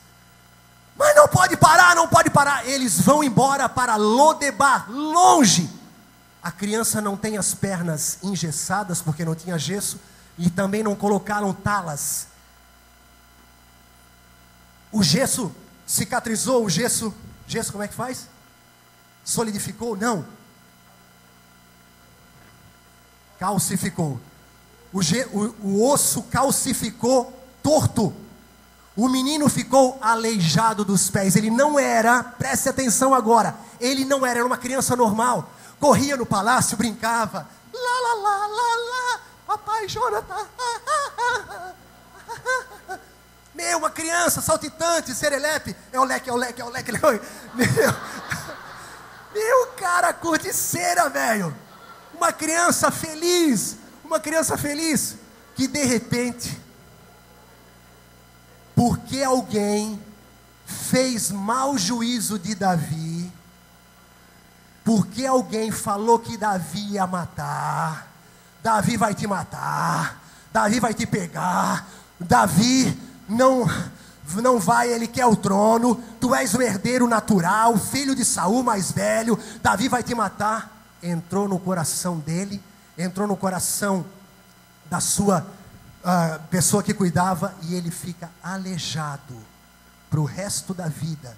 Mas não pode parar, não pode parar. Eles vão embora para Lodebar, longe. A criança não tem as pernas engessadas, porque não tinha gesso, e também não colocaram talas. O gesso cicatrizou, o gesso como é que faz? Solidificou? Não. Calcificou. O osso calcificou, torto. O menino ficou aleijado dos pés. Ele não era, preste atenção agora, ele não era uma criança normal. Corria no palácio, brincava. Lá, lá, lá, lá, lá. Papai Jonathan. Uma criança saltitante, serelepe. É o leque. Meu, cara, corticeira, velho. Uma criança feliz. Que de repente, porque alguém fez mau juízo de Davi, porque alguém falou que Davi ia matar, Davi vai te matar, Davi vai te pegar, Davi não vai, ele quer o trono, tu és o herdeiro natural, filho de Saul mais velho, Davi vai te matar. Entrou no coração dele, entrou no coração da sua pessoa que cuidava, e ele fica aleijado para o resto da vida,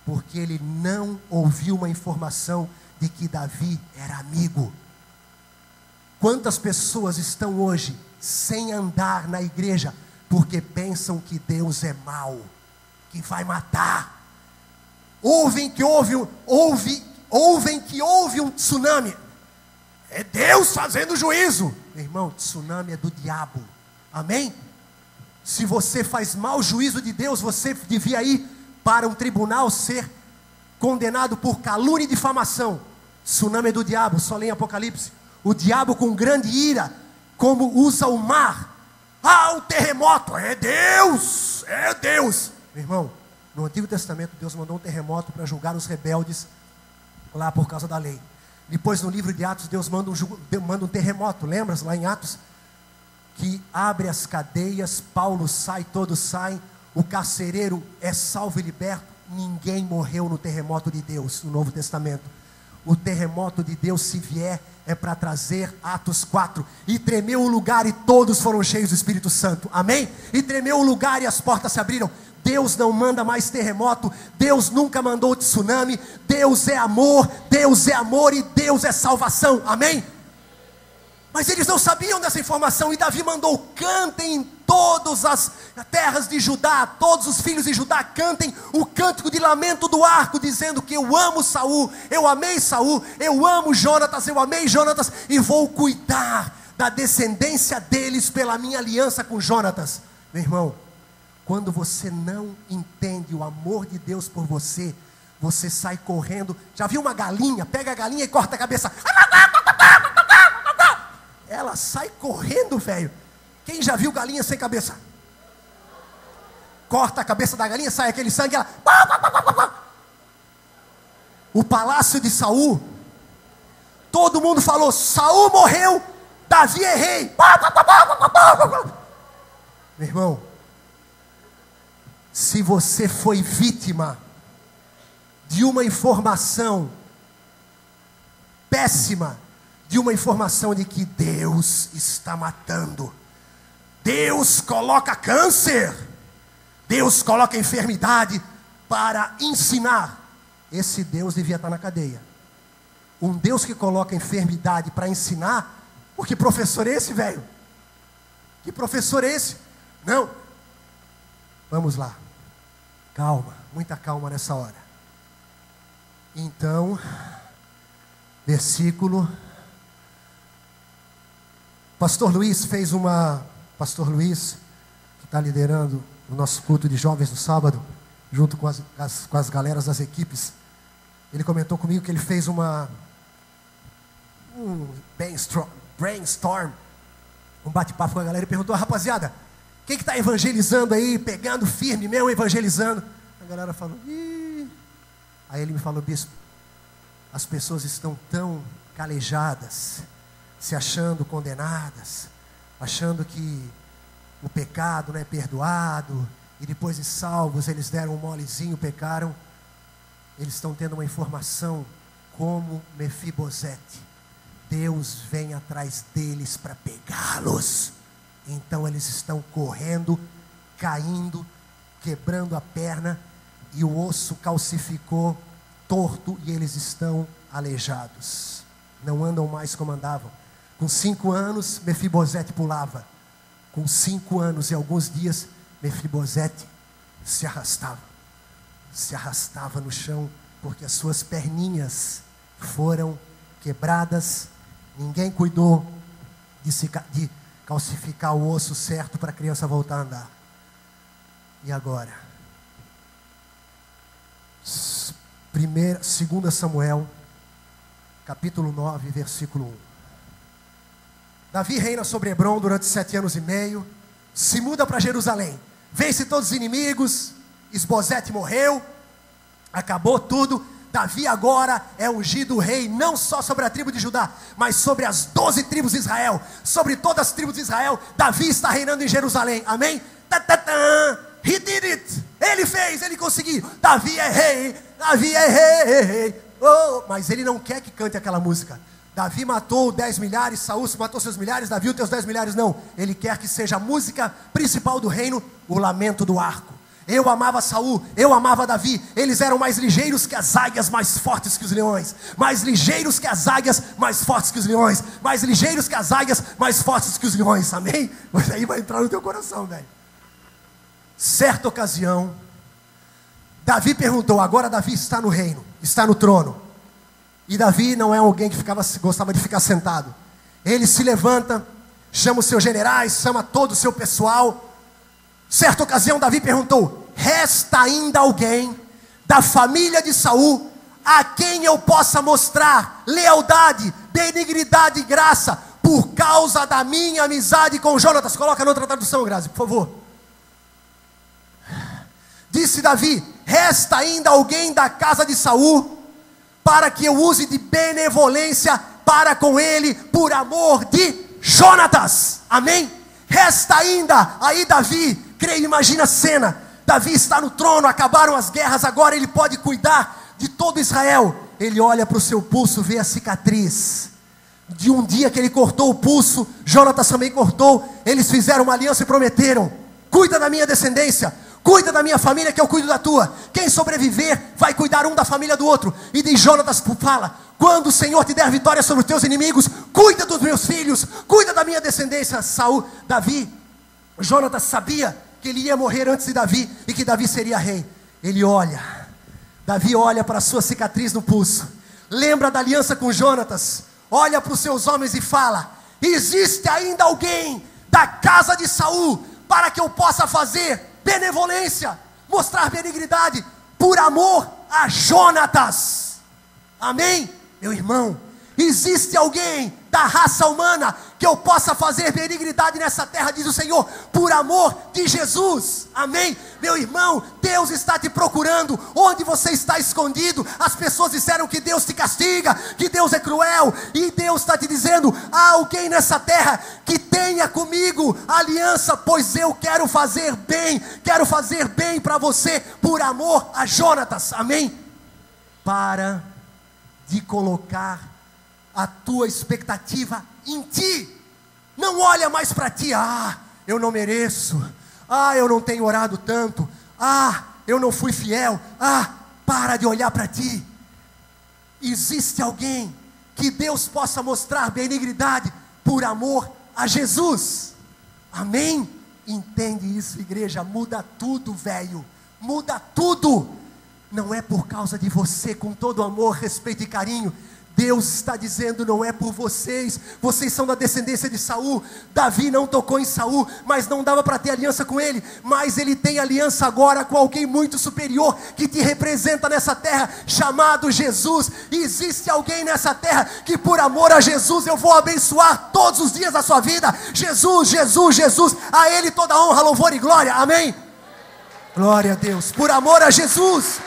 porque ele não ouviu uma informação de que Davi era amigo. Quantas pessoas estão hoje sem andar na igreja, porque pensam que Deus é mau, que vai matar? Ouvem que houve um tsunami, é Deus fazendo juízo. Meu irmão, tsunami é do diabo. Amém? Se você faz mau juízo de Deus, você devia ir para um tribunal ser condenado por calúnia e difamação. Tsunami é do diabo, só lê em Apocalipse. O diabo com grande ira, como usa o mar. Um terremoto, é Deus. Meu irmão, no Antigo Testamento Deus mandou um terremoto para julgar os rebeldes lá por causa da lei. Depois no livro de Atos Deus manda um terremoto, lembras lá em Atos? Que abre as cadeias, Paulo sai, todos saem, o carcereiro é salvo e liberto. Ninguém morreu no terremoto de Deus, no Novo Testamento. O terremoto de Deus, se vier, é para trazer Atos 4, e tremeu o lugar e todos foram cheios do Espírito Santo, amém? E tremeu o lugar e as portas se abriram. Deus não manda mais terremoto, Deus nunca mandou tsunami, Deus é amor e Deus é salvação, amém? Mas eles não sabiam dessa informação, e Davi mandou: cantem em todas as terras de Judá, todos os filhos de Judá cantem o cântico de lamento do arco, dizendo que eu amo Saul, eu amei Saul, eu amo Jonatas, eu amei Jonatas, e vou cuidar da descendência deles pela minha aliança com Jonatas. Meu irmão, quando você não entende o amor de Deus por você, você sai correndo. Já viu uma galinha? Pega a galinha e corta a cabeça. Ela sai correndo, velho. Quem já viu galinha sem cabeça? Corta a cabeça da galinha, sai aquele sangue, ela... O palácio de Saul, todo mundo falou: Saul morreu, Davi é rei. Meu irmão, se você foi vítima de uma informação péssima, de uma informação de que Deus está matando, Deus coloca câncer, Deus coloca enfermidade para ensinar. Esse Deus devia estar na cadeia. Um Deus que coloca enfermidade para ensinar, que professor é esse, velho? Que professor é esse? Não. Vamos lá. Calma, muita calma nessa hora. Então, versículo... Pastor Luiz, que está liderando o nosso culto de jovens no sábado, junto com as galeras das equipes, ele comentou comigo que ele fez um brainstorm, um bate-papo com a galera, e perguntou: rapaziada, quem que está evangelizando aí, pegando firme mesmo, evangelizando? A galera falou: ih. Aí ele me falou: bispo, as pessoas estão tão calejadas, se achando condenadas, achando que o pecado não é perdoado, e depois de salvos, eles deram um molezinho, pecaram. Eles estão tendo uma informação como Mefibosete. Deus vem atrás deles para pegá-los. Então eles estão correndo, caindo, quebrando a perna, e o osso calcificou, torto, e eles estão aleijados. Não andam mais como andavam. Com 5 anos, Mefibosete pulava. Com 5 anos e alguns dias, Mefibosete se arrastava no chão, porque as suas perninhas foram quebradas. Ninguém cuidou de calcificar o osso certo para a criança voltar a andar. E agora? 2 Samuel, capítulo 9, versículo 1. Davi reina sobre Hebrom durante 7 anos e meio, se muda para Jerusalém, vence todos os inimigos, Isbosete morreu, acabou tudo. Davi agora é ungido rei, não só sobre a tribo de Judá, mas sobre as 12 tribos de Israel, sobre todas as tribos de Israel. Davi está reinando em Jerusalém, amém? He did it, ele fez, ele conseguiu. Davi é rei, Davi é rei. Oh, mas ele não quer que cante aquela música. Davi matou 10 milhares, Saul matou seus milhares, Davi os teus 10 milhares, não. Ele quer que seja a música principal do reino, o lamento do arco. Eu amava Saul, eu amava Davi. Eles eram mais ligeiros que as águias, mais fortes que os leões. Mais ligeiros que as águias, mais fortes que os leões. Mais ligeiros que as águias, mais fortes que os leões, amém? Mas aí vai entrar no teu coração, velho. Certa ocasião, Davi perguntou, agora Davi está no reino, está no trono. E Davi não é alguém que gostava de ficar sentado. Ele se levanta, chama os seus generais, chama todo o seu pessoal. Certa ocasião Davi perguntou, resta ainda alguém da família de Saul a quem eu possa mostrar lealdade, benignidade e graça por causa da minha amizade com Jonatas? Coloca na outra tradução, Grazi, por favor. Disse Davi, resta ainda alguém da casa de Saul para que eu use de benevolência para com ele, por amor de Jonatas, amém? Resta ainda, aí Davi, creio, imagina a cena, Davi está no trono, acabaram as guerras, agora ele pode cuidar de todo Israel. Ele olha para o seu pulso, vê a cicatriz, de um dia que ele cortou o pulso, Jonatas também cortou, eles fizeram uma aliança e prometeram, cuida da minha descendência, cuida da minha família que eu cuido da tua. Quem sobreviver vai cuidar um da família do outro. E de Jonatas fala, quando o Senhor te der vitória sobre os teus inimigos, cuida dos meus filhos, cuida da minha descendência. Jonatas sabia que ele ia morrer antes de Davi e que Davi seria rei. Davi olha para a sua cicatriz no pulso, lembra da aliança com Jonatas, olha para os seus homens e fala, existe ainda alguém da casa de Saul para que eu possa fazer benevolência, mostrar benignidade por amor a Jonatas, amém? Meu irmão, existe alguém da raça humana que eu possa fazer benignidade nessa terra, diz o Senhor, por amor de Jesus, amém? Meu irmão, Deus está te procurando, onde você está escondido. As pessoas disseram que Deus te castiga, que Deus é cruel, e Deus está te dizendo, há alguém nessa terra que tenha comigo aliança, pois eu quero fazer bem para você, por amor a Jonatas, amém? Para de colocar a tua expectativa em ti, não olha mais para ti, eu não mereço, eu não tenho orado tanto, eu não fui fiel, para de olhar para ti. Existe alguém que Deus possa mostrar benignidade por amor a Jesus, amém? Entende isso, igreja? Muda tudo, velho, muda tudo. Não é por causa de você, com todo amor, respeito e carinho. Deus está dizendo, não é por vocês. Vocês são da descendência de Saul. Davi não tocou em Saul, mas não dava para ter aliança com ele. Mas ele tem aliança agora com alguém muito superior, que te representa nessa terra, chamado Jesus. E existe alguém nessa terra, que por amor a Jesus, eu vou abençoar todos os dias da sua vida. Jesus, Jesus, Jesus, a Ele toda honra, louvor e glória, amém? Glória a Deus, por amor a Jesus,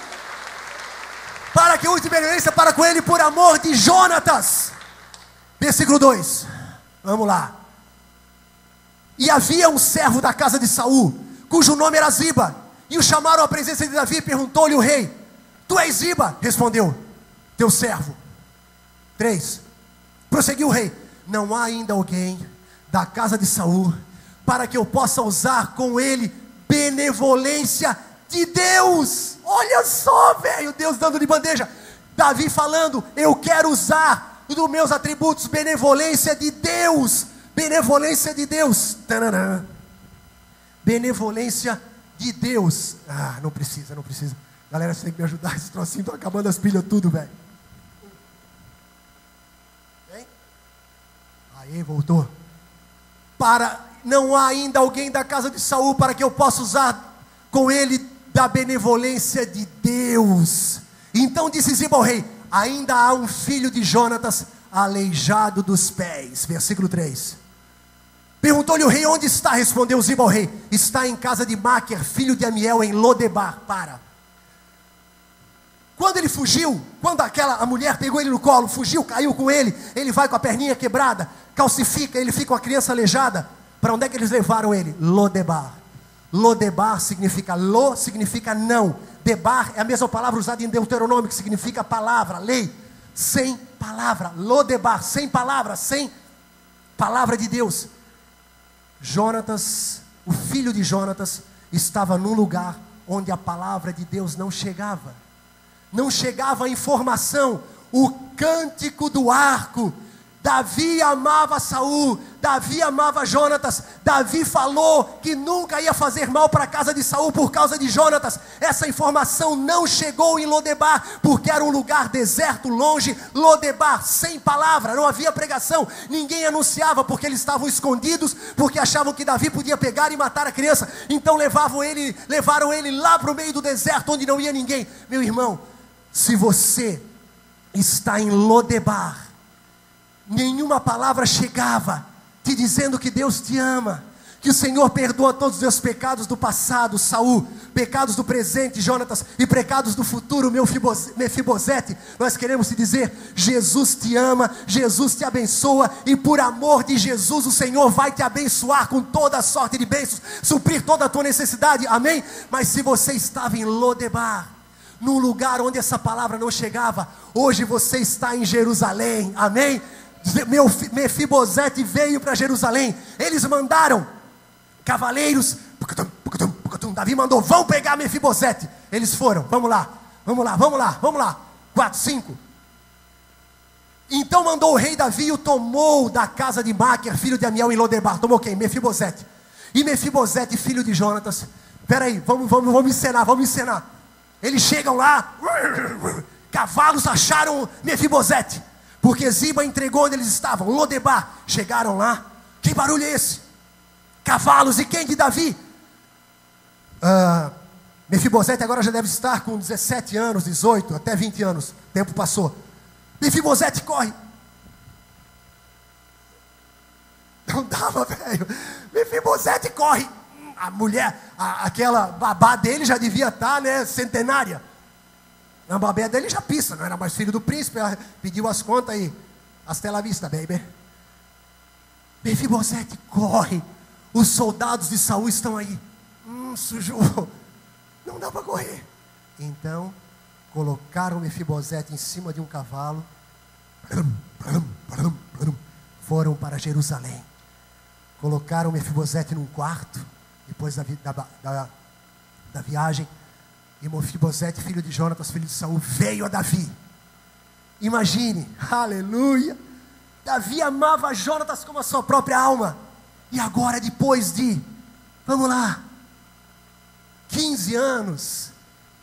para que eu use benevolência para com ele, por amor de Jonatas. Versículo 2, vamos lá. E havia um servo da casa de Saul, cujo nome era Ziba, e o chamaram à presença de Davi, e perguntou-lhe o rei: tu és Ziba? Respondeu: teu servo. 3. Prosseguiu o rei: não há ainda alguém da casa de Saul para que eu possa usar com ele benevolência de Deus. Olha só, velho, Deus dando de bandeja. Davi falando: eu quero usar dos meus atributos, benevolência de Deus. Benevolência de Deus. Tananã. Benevolência de Deus. Ah, não precisa. Galera, você tem que me ajudar, esse trocinho, tô acabando as pilhas tudo, velho. Hein? Aí, voltou. Não há ainda alguém da casa de Saul para que eu possa usar com ele da benevolência de Deus. Então disse Ziba ao rei: ainda há um filho de Jonatas aleijado dos pés. Versículo 3. Perguntou-lhe o rei: onde está? Respondeu Ziba ao rei: está em casa de Máquer, filho de Amiel, em Lodebar. Quando ele fugiu, quando a mulher pegou ele no colo, fugiu, caiu com ele, ele vai com a perninha quebrada, calcifica, ele fica com a criança aleijada. Para onde é que eles levaram ele? Lodebar. Lodebar significa, significa não. Debar é a mesma palavra usada em Deuteronômio, que significa palavra, lei. Sem palavra. Lodebar, sem palavra de Deus. Jonatas, o filho de Jonatas, estava num lugar onde a palavra de Deus não chegava. Não chegava a informação, o cântico do arco. Davi amava Saul, Davi amava Jonatas. Davi falou que nunca ia fazer mal para a casa de Saul por causa de Jonatas. Essa informação não chegou em Lodebar, porque era um lugar deserto, longe. Lodebar, sem palavra, não havia pregação, ninguém anunciava, porque eles estavam escondidos, porque achavam que Davi podia pegar e matar a criança. Então levaram ele lá para o meio do deserto, onde não ia ninguém. Meu irmão, se você está em Lodebar, nenhuma palavra chegava te dizendo que Deus te ama, que o Senhor perdoa todos os teus pecados do passado, Saul, pecados do presente, Jonatas, e pecados do futuro, Mefibosete. Nós queremos te dizer: Jesus te ama, Jesus te abençoa, e por amor de Jesus o Senhor vai te abençoar com toda a sorte de bênçãos, suprir toda a tua necessidade, amém? Mas se você estava em Lodebar, num lugar onde essa palavra não chegava, hoje você está em Jerusalém, amém? Mefibosete veio para Jerusalém. Eles mandaram cavaleiros. Davi mandou: vão pegar Mefibosete. Eles foram: vamos lá. 4, 5. Então mandou o rei Davi e o tomou da casa de Máquer, filho de Amiel, em Lodebar. Tomou quem? Mefibosete. E Mefibosete, filho de Jonatas. Peraí, vamos encenar. Eles chegam lá, cavalos acharam Mefibosete, porque Ziba entregou onde eles estavam, Lodebar. Chegaram lá, que barulho é esse? Cavalos, e quem? De Davi. Mefibosete agora já deve estar com 17 anos, 18, até 20 anos. O tempo passou. Mefibosete corre. Não dava, velho. Mefibosete corre. A mulher, aquela babá dele já devia estar, né, centenária. A babé dele já pisa, não era mais filho do príncipe. Ela pediu as contas aí. Hasta la vista, baby. Mefibosete corre. Os soldados de Saul estão aí. Sujou. Não dá para correr. Então colocaram Mefibosete em cima de um cavalo. Foram para Jerusalém. Colocaram Mefibosete num quarto. Depois da viagem, e Mefibosete, filho de Jonatas, filho de Saul, veio a Davi. Imagine, aleluia. Davi amava Jonatas como a sua própria alma. E agora, depois de, vamos lá, 15 anos,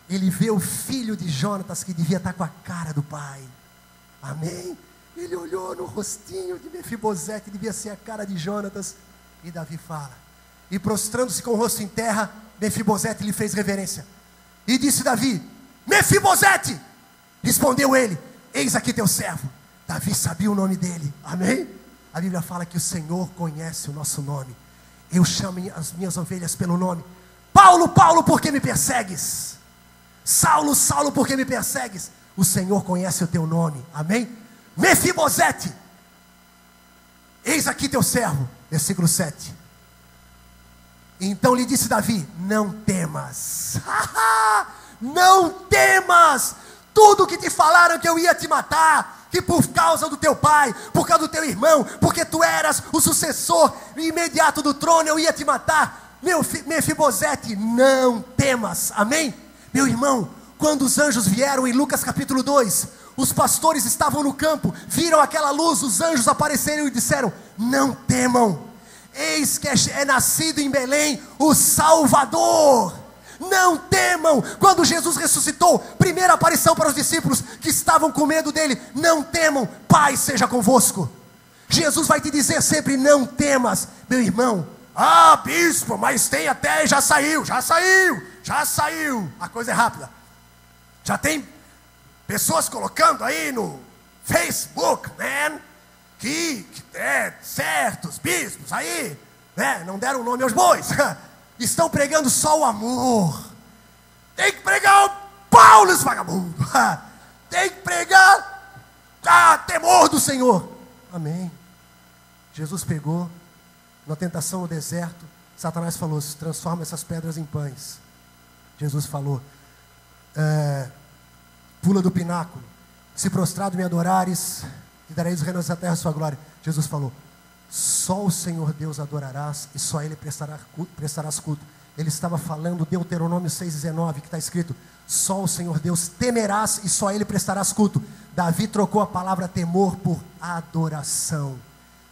ele vê o filho de Jonatas, que devia estar com a cara do pai. Amém? Ele olhou no rostinho de Mefibosete, devia ser a cara de Jonatas. E Davi fala. E prostrando-se com o rosto em terra, Mefibosete lhe fez reverência. E disse Davi: Mefibosete! Respondeu ele: eis aqui teu servo. Davi sabia o nome dele, amém? A Bíblia fala que o Senhor conhece o nosso nome. Eu chamo as minhas ovelhas pelo nome. Paulo, Paulo, por que me persegues? Saulo, Saulo, por que me persegues? O Senhor conhece o teu nome, amém? Mefibosete, eis aqui teu servo. Versículo 7. Então lhe disse Davi: não temas. Não temas. Tudo que te falaram que eu ia te matar, que por causa do teu pai, por causa do teu irmão, porque tu eras o sucessor imediato do trono, eu ia te matar. Mefibosete, não temas. Amém? Meu irmão, quando os anjos vieram em Lucas capítulo 2, os pastores estavam no campo, viram aquela luz, os anjos apareceram e disseram: não temam, eis que é nascido em Belém o Salvador. Não temam. Quando Jesus ressuscitou, primeira aparição para os discípulos que estavam com medo dele: não temam, paz seja convosco. Jesus vai te dizer sempre: não temas. Meu irmão, bispo, mas tem até, já saiu. A coisa é rápida. Já tem pessoas colocando aí no Facebook, né, que certos bispos aí, né, não deram nome aos bois, estão pregando só o amor. Tem que pregar o Paulo, esse vagabundo. Tem que pregar temor do Senhor. Amém. Jesus pegou na tentação no deserto. Satanás falou: transforma essas pedras em pães. Jesus falou: pula do pináculo, se prostrado me adorares, te darei os reinos da terra a sua glória. Jesus falou: só o Senhor Deus adorarás e só Ele prestarás culto. Ele estava falando Deuteronômio 6,19, que está escrito: só o Senhor Deus temerás e só Ele prestarás culto. Davi trocou a palavra temor por adoração.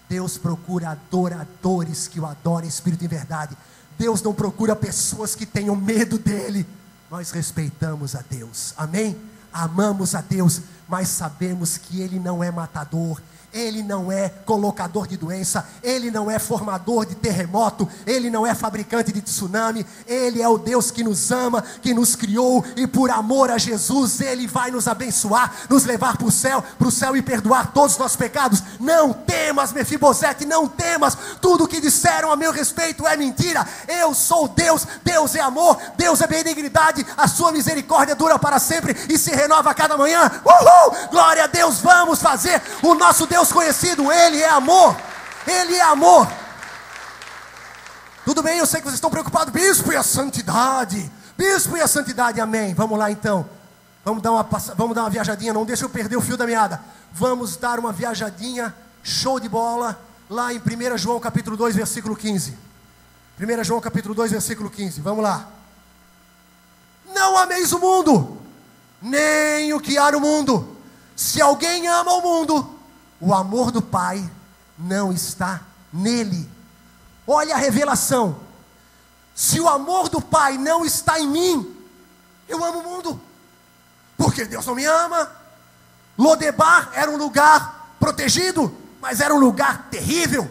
Deus procura adoradores que o adorem em espírito e em verdade. Deus não procura pessoas que tenham medo dEle. Nós respeitamos a Deus, amém? Amamos a Deus, mas sabemos que Ele não é matador, Ele não é colocador de doença, Ele não é formador de terremoto, Ele não é fabricante de tsunami. Ele é o Deus que nos ama, que nos criou, e por amor a Jesus Ele vai nos abençoar, nos levar para o céu e perdoar todos os nossos pecados. Não temas, Mefibosete, não temas. Tudo o que disseram a meu respeito é mentira. Eu sou Deus, Deus é amor, Deus é benignidade, a sua misericórdia dura para sempre e se renova a cada manhã. Uhul! Glória a Deus. Vamos fazer o nosso Deus conhecido. Ele é amor, Ele é amor. Tudo bem, eu sei que vocês estão preocupados: bispo e a santidade, bispo e a santidade. Amém. Vamos lá então, vamos dar uma viajadinha. Não deixa eu perder o fio da meada. Vamos dar uma viajadinha, show de bola, lá em 1 João capítulo 2 versículo 15. 1 João capítulo 2 versículo 15, vamos lá. Não ameis o mundo, nem o que há no mundo. Se alguém ama o mundo, o amor do Pai não está nele. Olha a revelação. Se o amor do Pai não está em mim, eu amo o mundo, porque Deus não me ama. Lodebar era um lugar protegido, mas era um lugar terrível.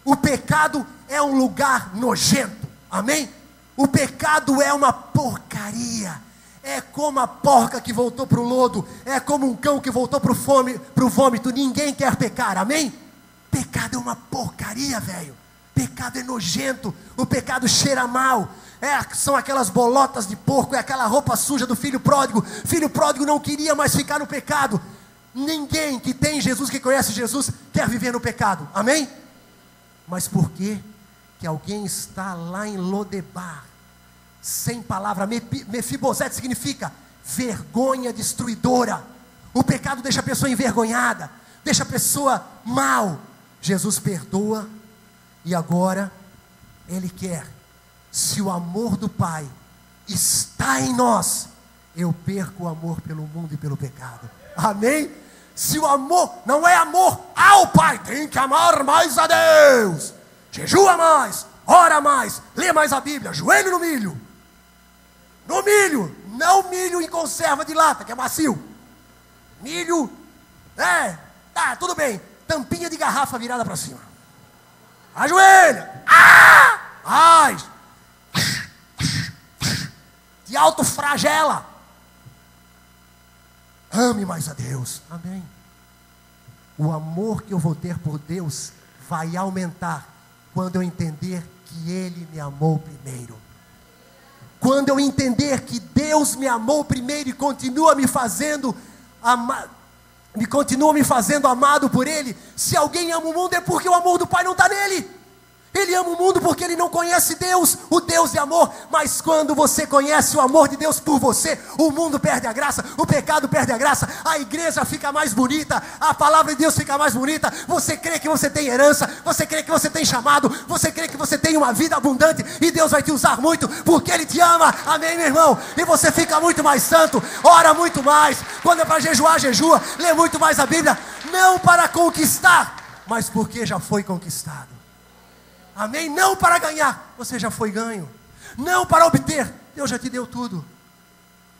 O pecado é um lugar nojento, amém? O pecado é uma porcaria. É como a porca que voltou para o lodo, é como um cão que voltou para o vômito. Ninguém quer pecar, amém? Pecado é uma porcaria, velho. Pecado é nojento, o pecado cheira mal. São aquelas bolotas de porco, é aquela roupa suja do filho pródigo. Filho pródigo não queria mais ficar no pecado. Ninguém que tem Jesus, que conhece Jesus, quer viver no pecado, amém? Mas por quê que alguém está lá em Lodebar, sem palavra? Mefibosete significa vergonha destruidora. O pecado deixa a pessoa envergonhada, deixa a pessoa mal. Jesus perdoa, e agora Ele quer: se o amor do Pai está em nós, eu perco o amor pelo mundo e pelo pecado, amém? Se o amor não é amor ao Pai, tem que amar mais a Deus, jejua mais, ora mais, lê mais a Bíblia, joelho no milho. No milho, não milho em conserva de lata, que é macio. Milho, tá, tudo bem. Tampinha de garrafa virada para cima. Ajoelha. Ai. Te autoflagela. Ame mais a Deus. Amém. O amor que eu vou ter por Deus vai aumentar quando eu entender que Ele me amou primeiro. Quando eu entender que Deus me amou primeiro e continua me fazendo amado por Ele. Se alguém ama o mundo, é porque o amor do Pai não está nele. Ele ama o mundo porque ele não conhece Deus, o Deus de amor. Mas quando você conhece o amor de Deus por você, o mundo perde a graça, o pecado perde a graça, a igreja fica mais bonita, a palavra de Deus fica mais bonita. Você crê que você tem herança, você crê que você tem chamado, você crê que você tem uma vida abundante, e Deus vai te usar muito, porque Ele te ama, amém, meu irmão? E você fica muito mais santo, ora muito mais, quando é para jejuar, jejua, lê muito mais a Bíblia, não para conquistar, mas porque já foi conquistado. Amém? Não para ganhar, você já foi ganho. Não para obter, Deus já te deu tudo.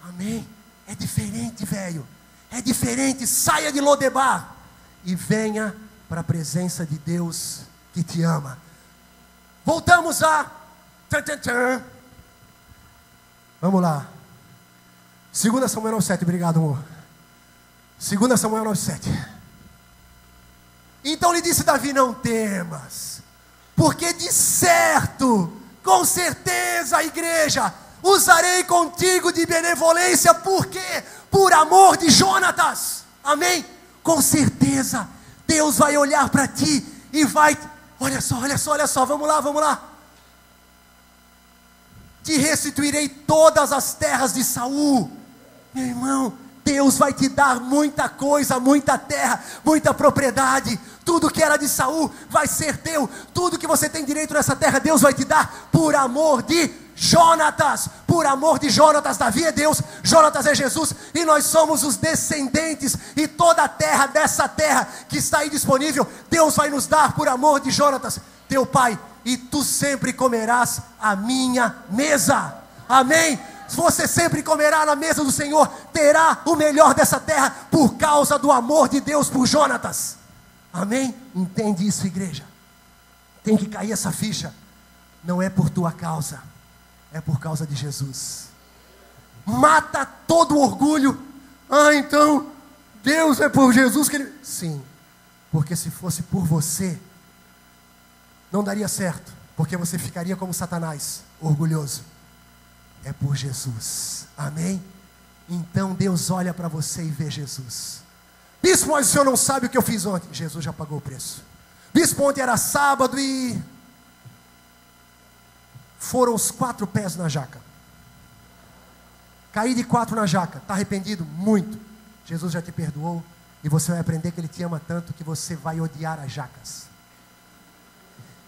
Amém? É diferente, velho. É diferente. Saia de Lodebar e venha para a presença de Deus que te ama. Voltamos a... Vamos lá. 2 Samuel 9:7. Obrigado, amor. 2 Samuel 9:7. Então lhe disse Davi: não temas, porque de certo, com certeza, igreja, usarei contigo de benevolência. Por quê? Por amor de Jonatas. Amém? Com certeza, Deus vai olhar para ti e vai... Olha só, vamos lá. Te restituirei todas as terras de Saul. Meu irmão, Deus vai te dar muita coisa, muita terra, muita propriedade. Tudo que era de Saul vai ser teu. Tudo que você tem direito nessa terra, Deus vai te dar por amor de Jonatas. Por amor de Jonatas. Davi é Deus, Jonatas é Jesus, e nós somos os descendentes. E toda a terra, dessa terra que está aí disponível, Deus vai nos dar por amor de Jonatas, teu pai. E tu sempre comerás a minha mesa. Amém? Você sempre comerá na mesa do Senhor, terá o melhor dessa terra, por causa do amor de Deus por Jonatas. Amém? Entende isso, igreja? Tem que cair essa ficha. Não é por tua causa, é por causa de Jesus. Mata todo o orgulho. Então Deus é por Jesus que Ele... Sim, porque se fosse por você, não daria certo, porque você ficaria como Satanás, orgulhoso. É por Jesus, amém? Então Deus olha para você e vê Jesus. Bispo, mas o senhor não sabe o que eu fiz ontem. Jesus já pagou o preço. Bispo, ontem era sábado e foram os 4 pés na jaca. Caí de 4 na jaca. Está arrependido? Muito. Jesus já te perdoou. E você vai aprender que Ele te ama tanto que você vai odiar as jacas.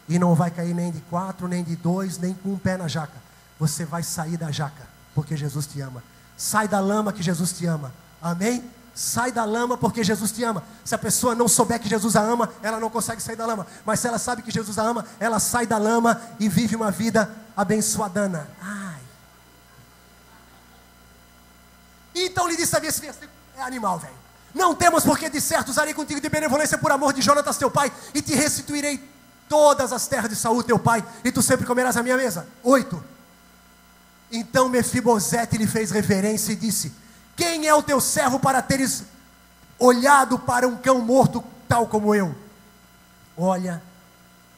E não vai cair nem de 4, nem de 2, nem com um pé na jaca. Você vai sair da jaca, porque Jesus te ama. Sai da lama que Jesus te ama. Amém? Sai da lama porque Jesus te ama. Se a pessoa não souber que Jesus a ama, ela não consegue sair da lama. Mas se ela sabe que Jesus a ama, ela sai da lama e vive uma vida abençoadana. Ai. Então lhe disse: esse versículo é animal, velho. Não temos porque de certo usarei contigo de benevolência por amor de Jonatas teu pai, e te restituirei todas as terras de Saul teu pai, e tu sempre comerás a minha mesa. 8. Então Mefibosete lhe fez reverência e disse: quem é o teu servo para teres olhado para um cão morto tal como eu? Olha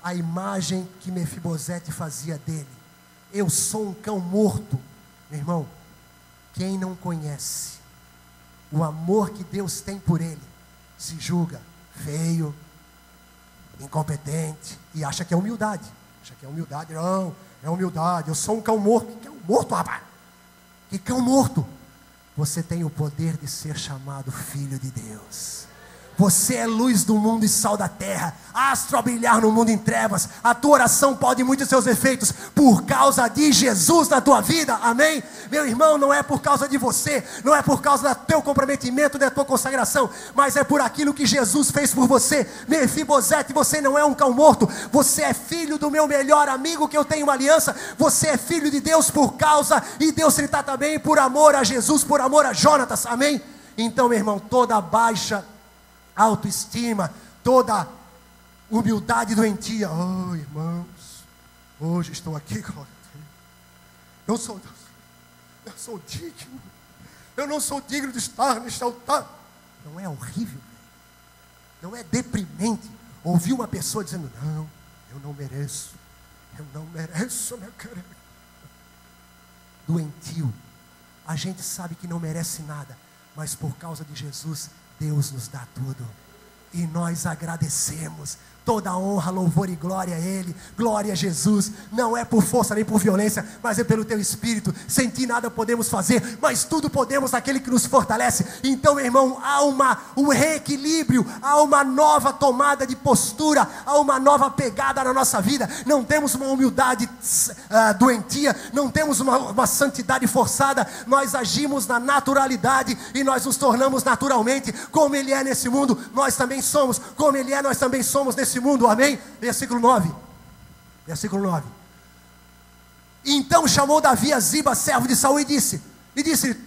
a imagem que Mefibosete fazia dele. Eu sou um cão morto. Meu irmão, quem não conhece o amor que Deus tem por ele, se julga feio, incompetente, e acha que é humildade. Acha que é humildade. Não, é humildade. Eu sou um cão morto. Que cão morto, rapaz? Que cão morto? Você tem o poder de ser chamado filho de Deus. Você é luz do mundo e sal da terra, astro a brilhar no mundo em trevas. A tua oração pode muitos seus efeitos por causa de Jesus na tua vida, amém? Meu irmão, não é por causa de você, não é por causa do teu comprometimento, da tua consagração, mas é por aquilo que Jesus fez por você. Mefibosete, você não é um cão morto, você é filho do meu melhor amigo, que eu tenho uma aliança. Você é filho de Deus por causa, e Deus te trata também por amor a Jesus, por amor a Jonatas, amém? Então, meu irmão, toda baixa autoestima, toda humildade doentia. Oh, irmãos, hoje estou aqui, glória a Deus. Eu sou digno. Eu não sou digno de estar neste altar. Não é horrível? Não é deprimente ouvir uma pessoa dizendo: não, eu não mereço. Eu não mereço, meu querido. Doentio. A gente sabe que não merece nada, mas por causa de Jesus, Deus nos dá tudo. E nós agradecemos, Toda honra, louvor e glória a Ele. Glória a Jesus. Não é por força nem por violência, mas é pelo Teu Espírito. Sem Ti nada podemos fazer, mas tudo podemos naquele que nos fortalece. Então, meu irmão, há um reequilíbrio, há uma nova tomada de postura, há uma nova pegada na nossa vida. Não temos uma humildade doentia, não temos uma santidade forçada. Nós agimos na naturalidade e nós nos tornamos naturalmente como Ele é nesse mundo. Nós também somos como Ele é, nós também somos nesse mundo, amém? Versículo 9. Versículo 9. Então chamou Davi a Ziba, servo de Saul, e disse: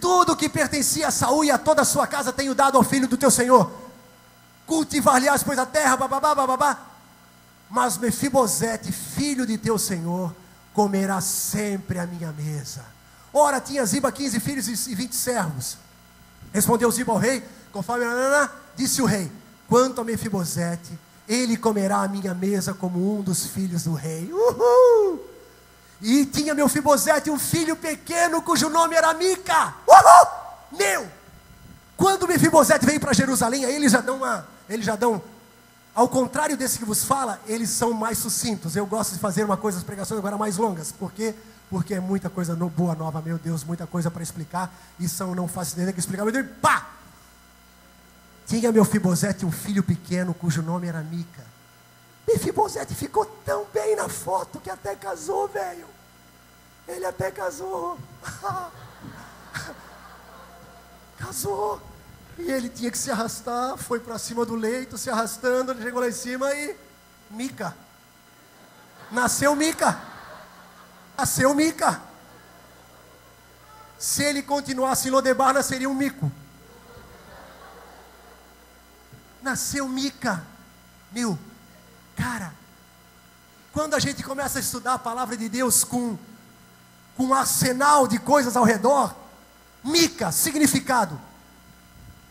tudo que pertencia a Saul e a toda a sua casa tenho dado ao filho do teu senhor. Cultivar-lhe-ás, pois, a terra, bababá, bababá. Mas Mefibosete, filho de teu senhor, comerá sempre à minha mesa. Ora, tinha Ziba 15 filhos e 20 servos. Respondeu Ziba ao rei, conforme disse o rei: quanto a Mefibosete, ele comerá à minha mesa como um dos filhos do rei. Uhul! E tinha Mefibosete um filho pequeno, cujo nome era Mica. Uhul! Quando Mefibosete veio para Jerusalém, aí eles já dão, ao contrário desse que vos fala, eles são mais sucintos. Eu gosto de fazer as pregações agora mais longas. Por quê? Porque é muita coisa boa nova, meu Deus, muita coisa para explicar. E não faço ideia que explicar, meu Deus, pá! Tinha Mefibosete um filho pequeno, cujo nome era Mica. Mefibosete ficou tão bem na foto que até casou, velho. Ele até casou. Casou. E ele tinha que se arrastar, foi para cima do leito, se arrastando, ele chegou lá em cima e... Mica. Nasceu Mica. Nasceu Mica. Se ele continuasse em Lodebar, nasceria um mico. Nasceu Mica. Cara, quando a gente começa a estudar a palavra de Deus com um arsenal de coisas ao redor, Mica, significado: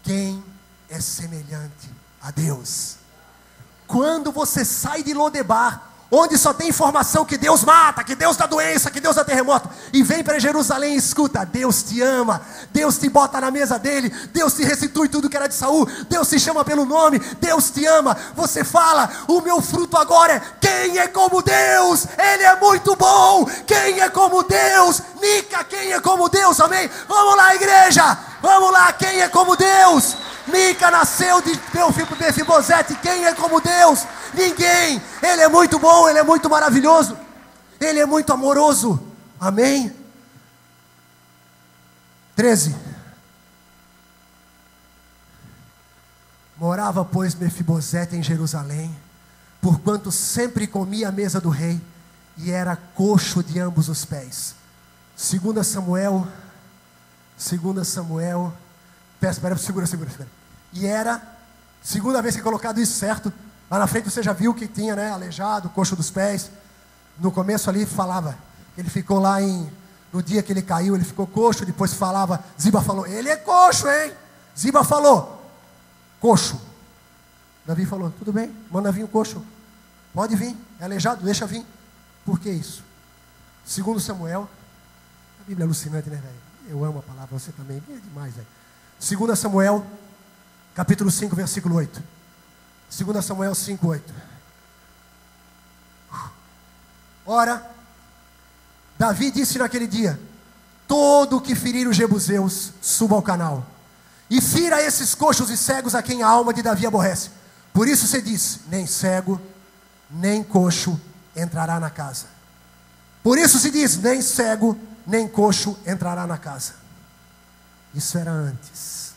quem é semelhante a Deus? Quando você sai de Lodebar, onde só tem informação que Deus mata, que Deus dá doença, que Deus dá terremoto, e vem para Jerusalém e escuta: Deus te ama, Deus te bota na mesa dele, Deus te restitui tudo que era de Saul, Deus te chama pelo nome, Deus te ama. Você fala: o meu fruto agora é: quem é como Deus? Ele é muito bom. Quem é como Deus? Mica, quem é como Deus? Amém? Vamos lá, igreja, vamos lá. Quem é como Deus? Mica nasceu de Mefibosete. Quem é como Deus? Ninguém. Ele é muito bom, Ele é muito maravilhoso, Ele é muito amoroso, amém? 13. Morava, pois, Mefibosete em Jerusalém, porquanto sempre comia à mesa do rei, e era coxo de ambos os pés. 2 Samuel, espera, segura. E era, segunda vez que é colocado isso, certo? Lá na frente você já viu que tinha, né? Aleijado, coxo dos pés. No começo ali falava, ele ficou lá no dia que ele caiu, ele ficou coxo. Depois falava, Ziba falou: ele é coxo, hein? Ziba falou: coxo. Davi falou: tudo bem, manda vir o coxo. Pode vir, é aleijado, deixa vir. Por que isso? 2 Samuel, a Bíblia é alucinante, né, velho? Eu amo a palavra, você também, é demais, velho. 2 Samuel, capítulo 5, versículo 8. 2 Samuel 5, 8. Ora, Davi disse naquele dia: todo o que ferir os jebuseus, suba ao canal, e fira esses coxos e cegos a quem a alma de Davi aborrece. Por isso se diz: nem cego, nem coxo entrará na casa. Por isso se diz: nem cego, nem coxo entrará na casa. Isso era antes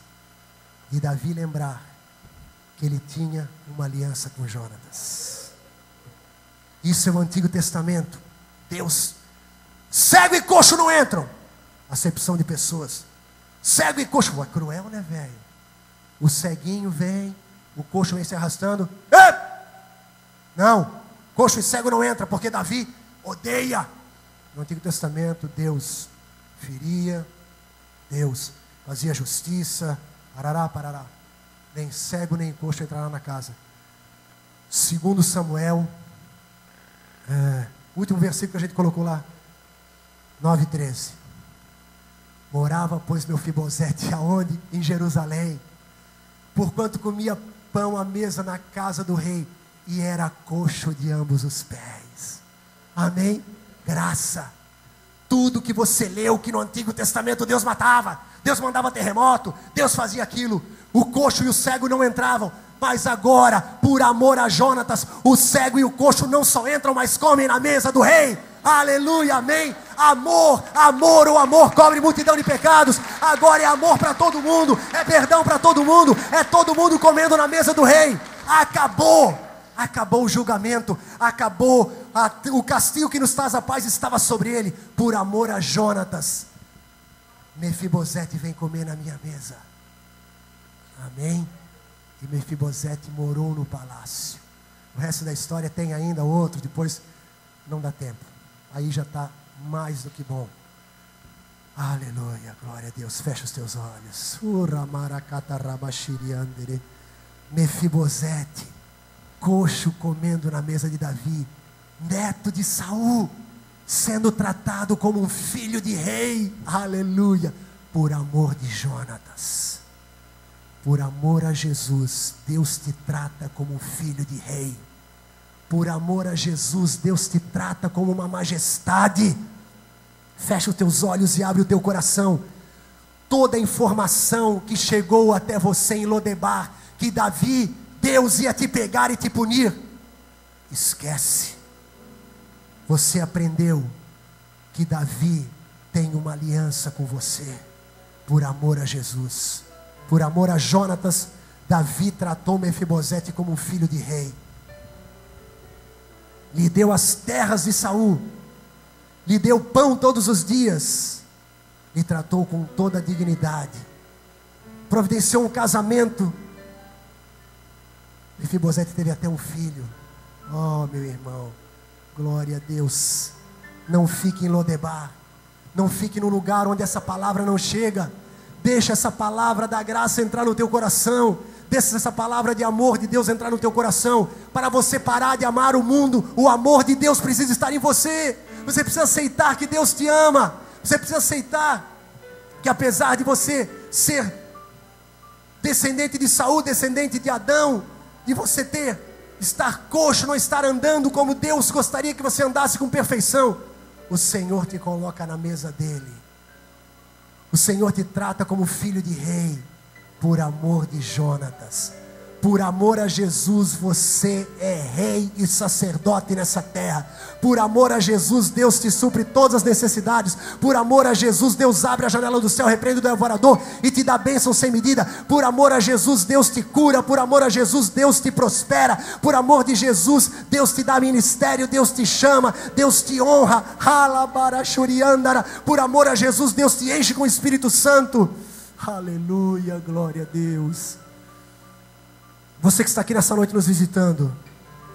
de Davi lembrar que ele tinha uma aliança com Jonatas. Isso é o Antigo Testamento. Deus, cego e coxo não entram. Acepção de pessoas. Cego e coxo, é cruel, né, velho? O ceguinho vem, o coxo vem se arrastando. Ei! Não, coxo e cego não entra, porque Davi odeia. No Antigo Testamento, Deus feria, Deus fazia justiça, parará, parará. Nem cego nem coxo entrará na casa. 2 Samuel, último versículo que a gente colocou lá, 9:13. Morava, pois, Mefibosete aonde? Em Jerusalém, porquanto comia pão à mesa na casa do rei, e era coxo de ambos os pés. Amém? Graça. Tudo que você leu que no Antigo Testamento Deus matava, Deus mandava terremoto, Deus fazia aquilo, o coxo e o cego não entravam. Mas agora, por amor a Jonatas, o cego e o coxo não só entram, mas comem na mesa do rei. Aleluia, amém. Amor, amor, o amor cobre multidão de pecados. Agora é amor para todo mundo, é perdão para todo mundo, é todo mundo comendo na mesa do rei. Acabou o julgamento, acabou o castigo que nos traz a paz estava sobre ele. Por amor a Jonatas, Mefibosete vem comer na minha mesa. Amém. E Mefibosete morou no palácio. O resto da história tem ainda outro, depois não dá tempo. Aí já está mais do que bom. Aleluia, glória a Deus. Fecha os teus olhos. Mefibosete, coxo comendo na mesa de Davi, neto de Saul, sendo tratado como um filho de rei. Aleluia, por amor de Jonatas. Por amor a Jesus, Deus te trata como um filho de rei. Por amor a Jesus, Deus te trata como uma majestade. Fecha os teus olhos e abre o teu coração. Toda a informação que chegou até você em Lodebar, que Davi, Deus ia te pegar e te punir, esquece. Você aprendeu que Davi tem uma aliança com você. Por amor a Jesus. Por amor a Jonatas, Davi tratou Mefibosete como um filho de rei. Lhe deu as terras de Saul, lhe deu pão todos os dias, lhe tratou com toda a dignidade, providenciou um casamento. Mefibosete teve até um filho. Oh, meu irmão, glória a Deus. Não fique em Lodebar, não fique no lugar onde essa palavra não chega. Deixa essa palavra da graça entrar no teu coração. Deixa essa palavra de amor de Deus entrar no teu coração. Para você parar de amar o mundo, o amor de Deus precisa estar em você. Você precisa aceitar que Deus te ama. Você precisa aceitar que apesar de você ser descendente de Saul, descendente de Adão, de você estar coxo, não estar andando como Deus gostaria que você andasse com perfeição, o Senhor te coloca na mesa dele. O Senhor te trata como filho de rei, por amor de Jonatas. Por amor a Jesus, você é rei e sacerdote nessa terra. Por amor a Jesus, Deus te supre todas as necessidades. Por amor a Jesus, Deus abre a janela do céu, repreende o devorador e te dá bênção sem medida. Por amor a Jesus, Deus te cura. Por amor a Jesus, Deus te prospera. Por amor de Jesus, Deus te dá ministério, Deus te chama, Deus te honra. Por amor a Jesus, Deus te enche com o Espírito Santo. Aleluia, glória a Deus. Você que está aqui nessa noite nos visitando,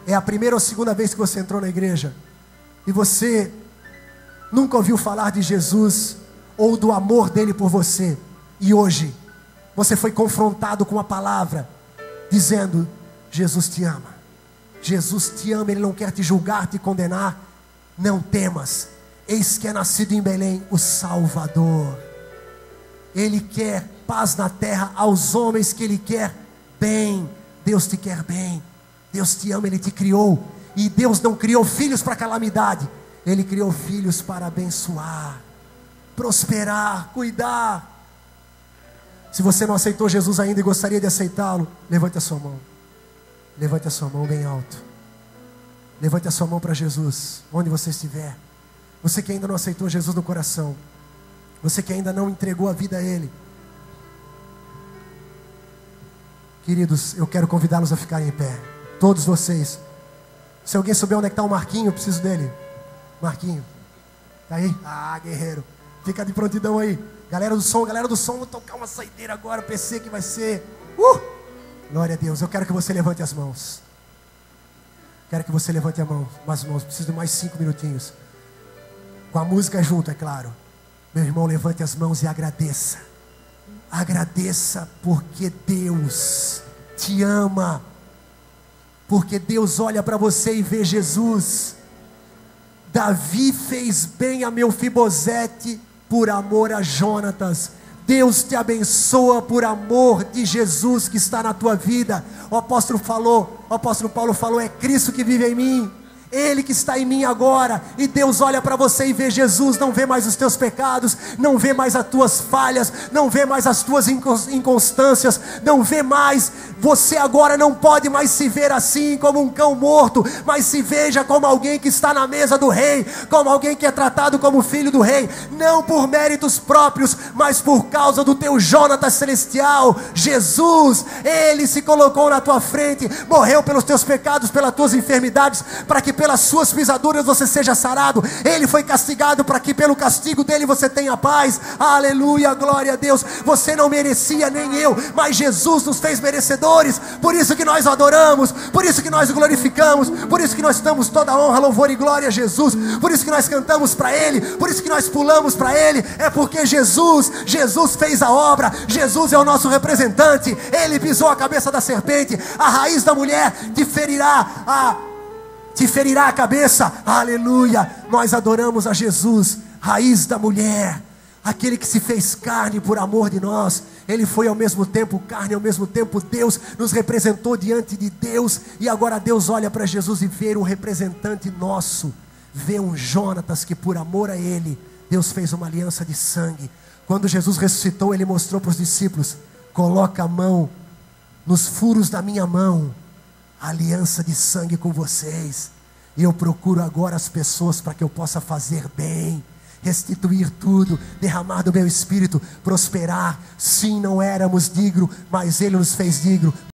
é a primeira ou segunda vez que você entrou na igreja e você nunca ouviu falar de Jesus ou do amor dele por você, e hoje você foi confrontado com uma palavra dizendo: Jesus te ama, Jesus te ama, Ele não quer te julgar, te condenar. Não temas, eis que é nascido em Belém o Salvador. Ele quer paz na terra aos homens que Ele quer bem. Deus te quer bem, Deus te ama, Ele te criou. E Deus não criou filhos para calamidade, Ele criou filhos para abençoar, prosperar, cuidar. Se você não aceitou Jesus ainda e gostaria de aceitá-lo, levante a sua mão. Levante a sua mão bem alto. Levante a sua mão para Jesus, onde você estiver. Você que ainda não aceitou Jesus no coração, você que ainda não entregou a vida a Ele, queridos, eu quero convidá-los a ficarem em pé. Todos vocês. Se alguém souber onde é que está o Marquinho, eu preciso dele. Marquinho, tá aí? Ah, guerreiro, fica de prontidão aí. Galera do som, vou tocar uma saideira agora. PC que vai ser glória a Deus. Eu quero que você levante as mãos. Quero que você levante as mãos. Preciso de mais 5 minutinhos. Com a música junto, é claro. Meu irmão, levante as mãos e agradeça. Agradeça porque Deus te ama. Porque Deus olha para você e vê Jesus. Davi fez bem a Mefibosete por amor a Jonatas. Deus te abençoa por amor de Jesus que está na tua vida. O apóstolo Paulo falou: é Cristo que vive em mim, Ele que está em mim agora. E Deus olha para você e vê Jesus, não vê mais os teus pecados, não vê mais as tuas falhas, não vê mais as tuas inconstâncias, não vê mais. Você agora não pode mais se ver assim como um cão morto, mas se veja como alguém que está na mesa do rei, como alguém que é tratado como filho do rei, não por méritos próprios, mas por causa do teu Jonatas celestial. Jesus, Ele se colocou na tua frente, morreu pelos teus pecados, pelas tuas enfermidades, para que pelas suas pisaduras você seja sarado. Ele foi castigado para que pelo castigo dele você tenha paz. Aleluia, glória a Deus. Você não merecia, nem eu, mas Jesus nos fez merecedores. Por isso que nós adoramos, por isso que nós o glorificamos, por isso que nós damos toda a honra, louvor e glória a Jesus, por isso que nós cantamos para Ele, por isso que nós pulamos para Ele. É porque Jesus fez a obra. Jesus é o nosso representante. Ele pisou a cabeça da serpente. A raiz da mulher te ferirá a cabeça. Aleluia. Nós adoramos a Jesus, raiz da mulher, aquele que se fez carne por amor de nós. Ele foi ao mesmo tempo carne, ao mesmo tempo Deus, nos representou diante de Deus. E agora Deus olha para Jesus e vê um representante nosso, vê um Jonatas que por amor a Ele, Deus fez uma aliança de sangue. Quando Jesus ressuscitou, Ele mostrou para os discípulos: coloca a mão nos furos da minha mão, aliança de sangue com vocês. E eu procuro agora as pessoas para que eu possa fazer bem, restituir tudo, derramar do meu espírito, prosperar. Sim, não éramos dignos, mas Ele nos fez dignos.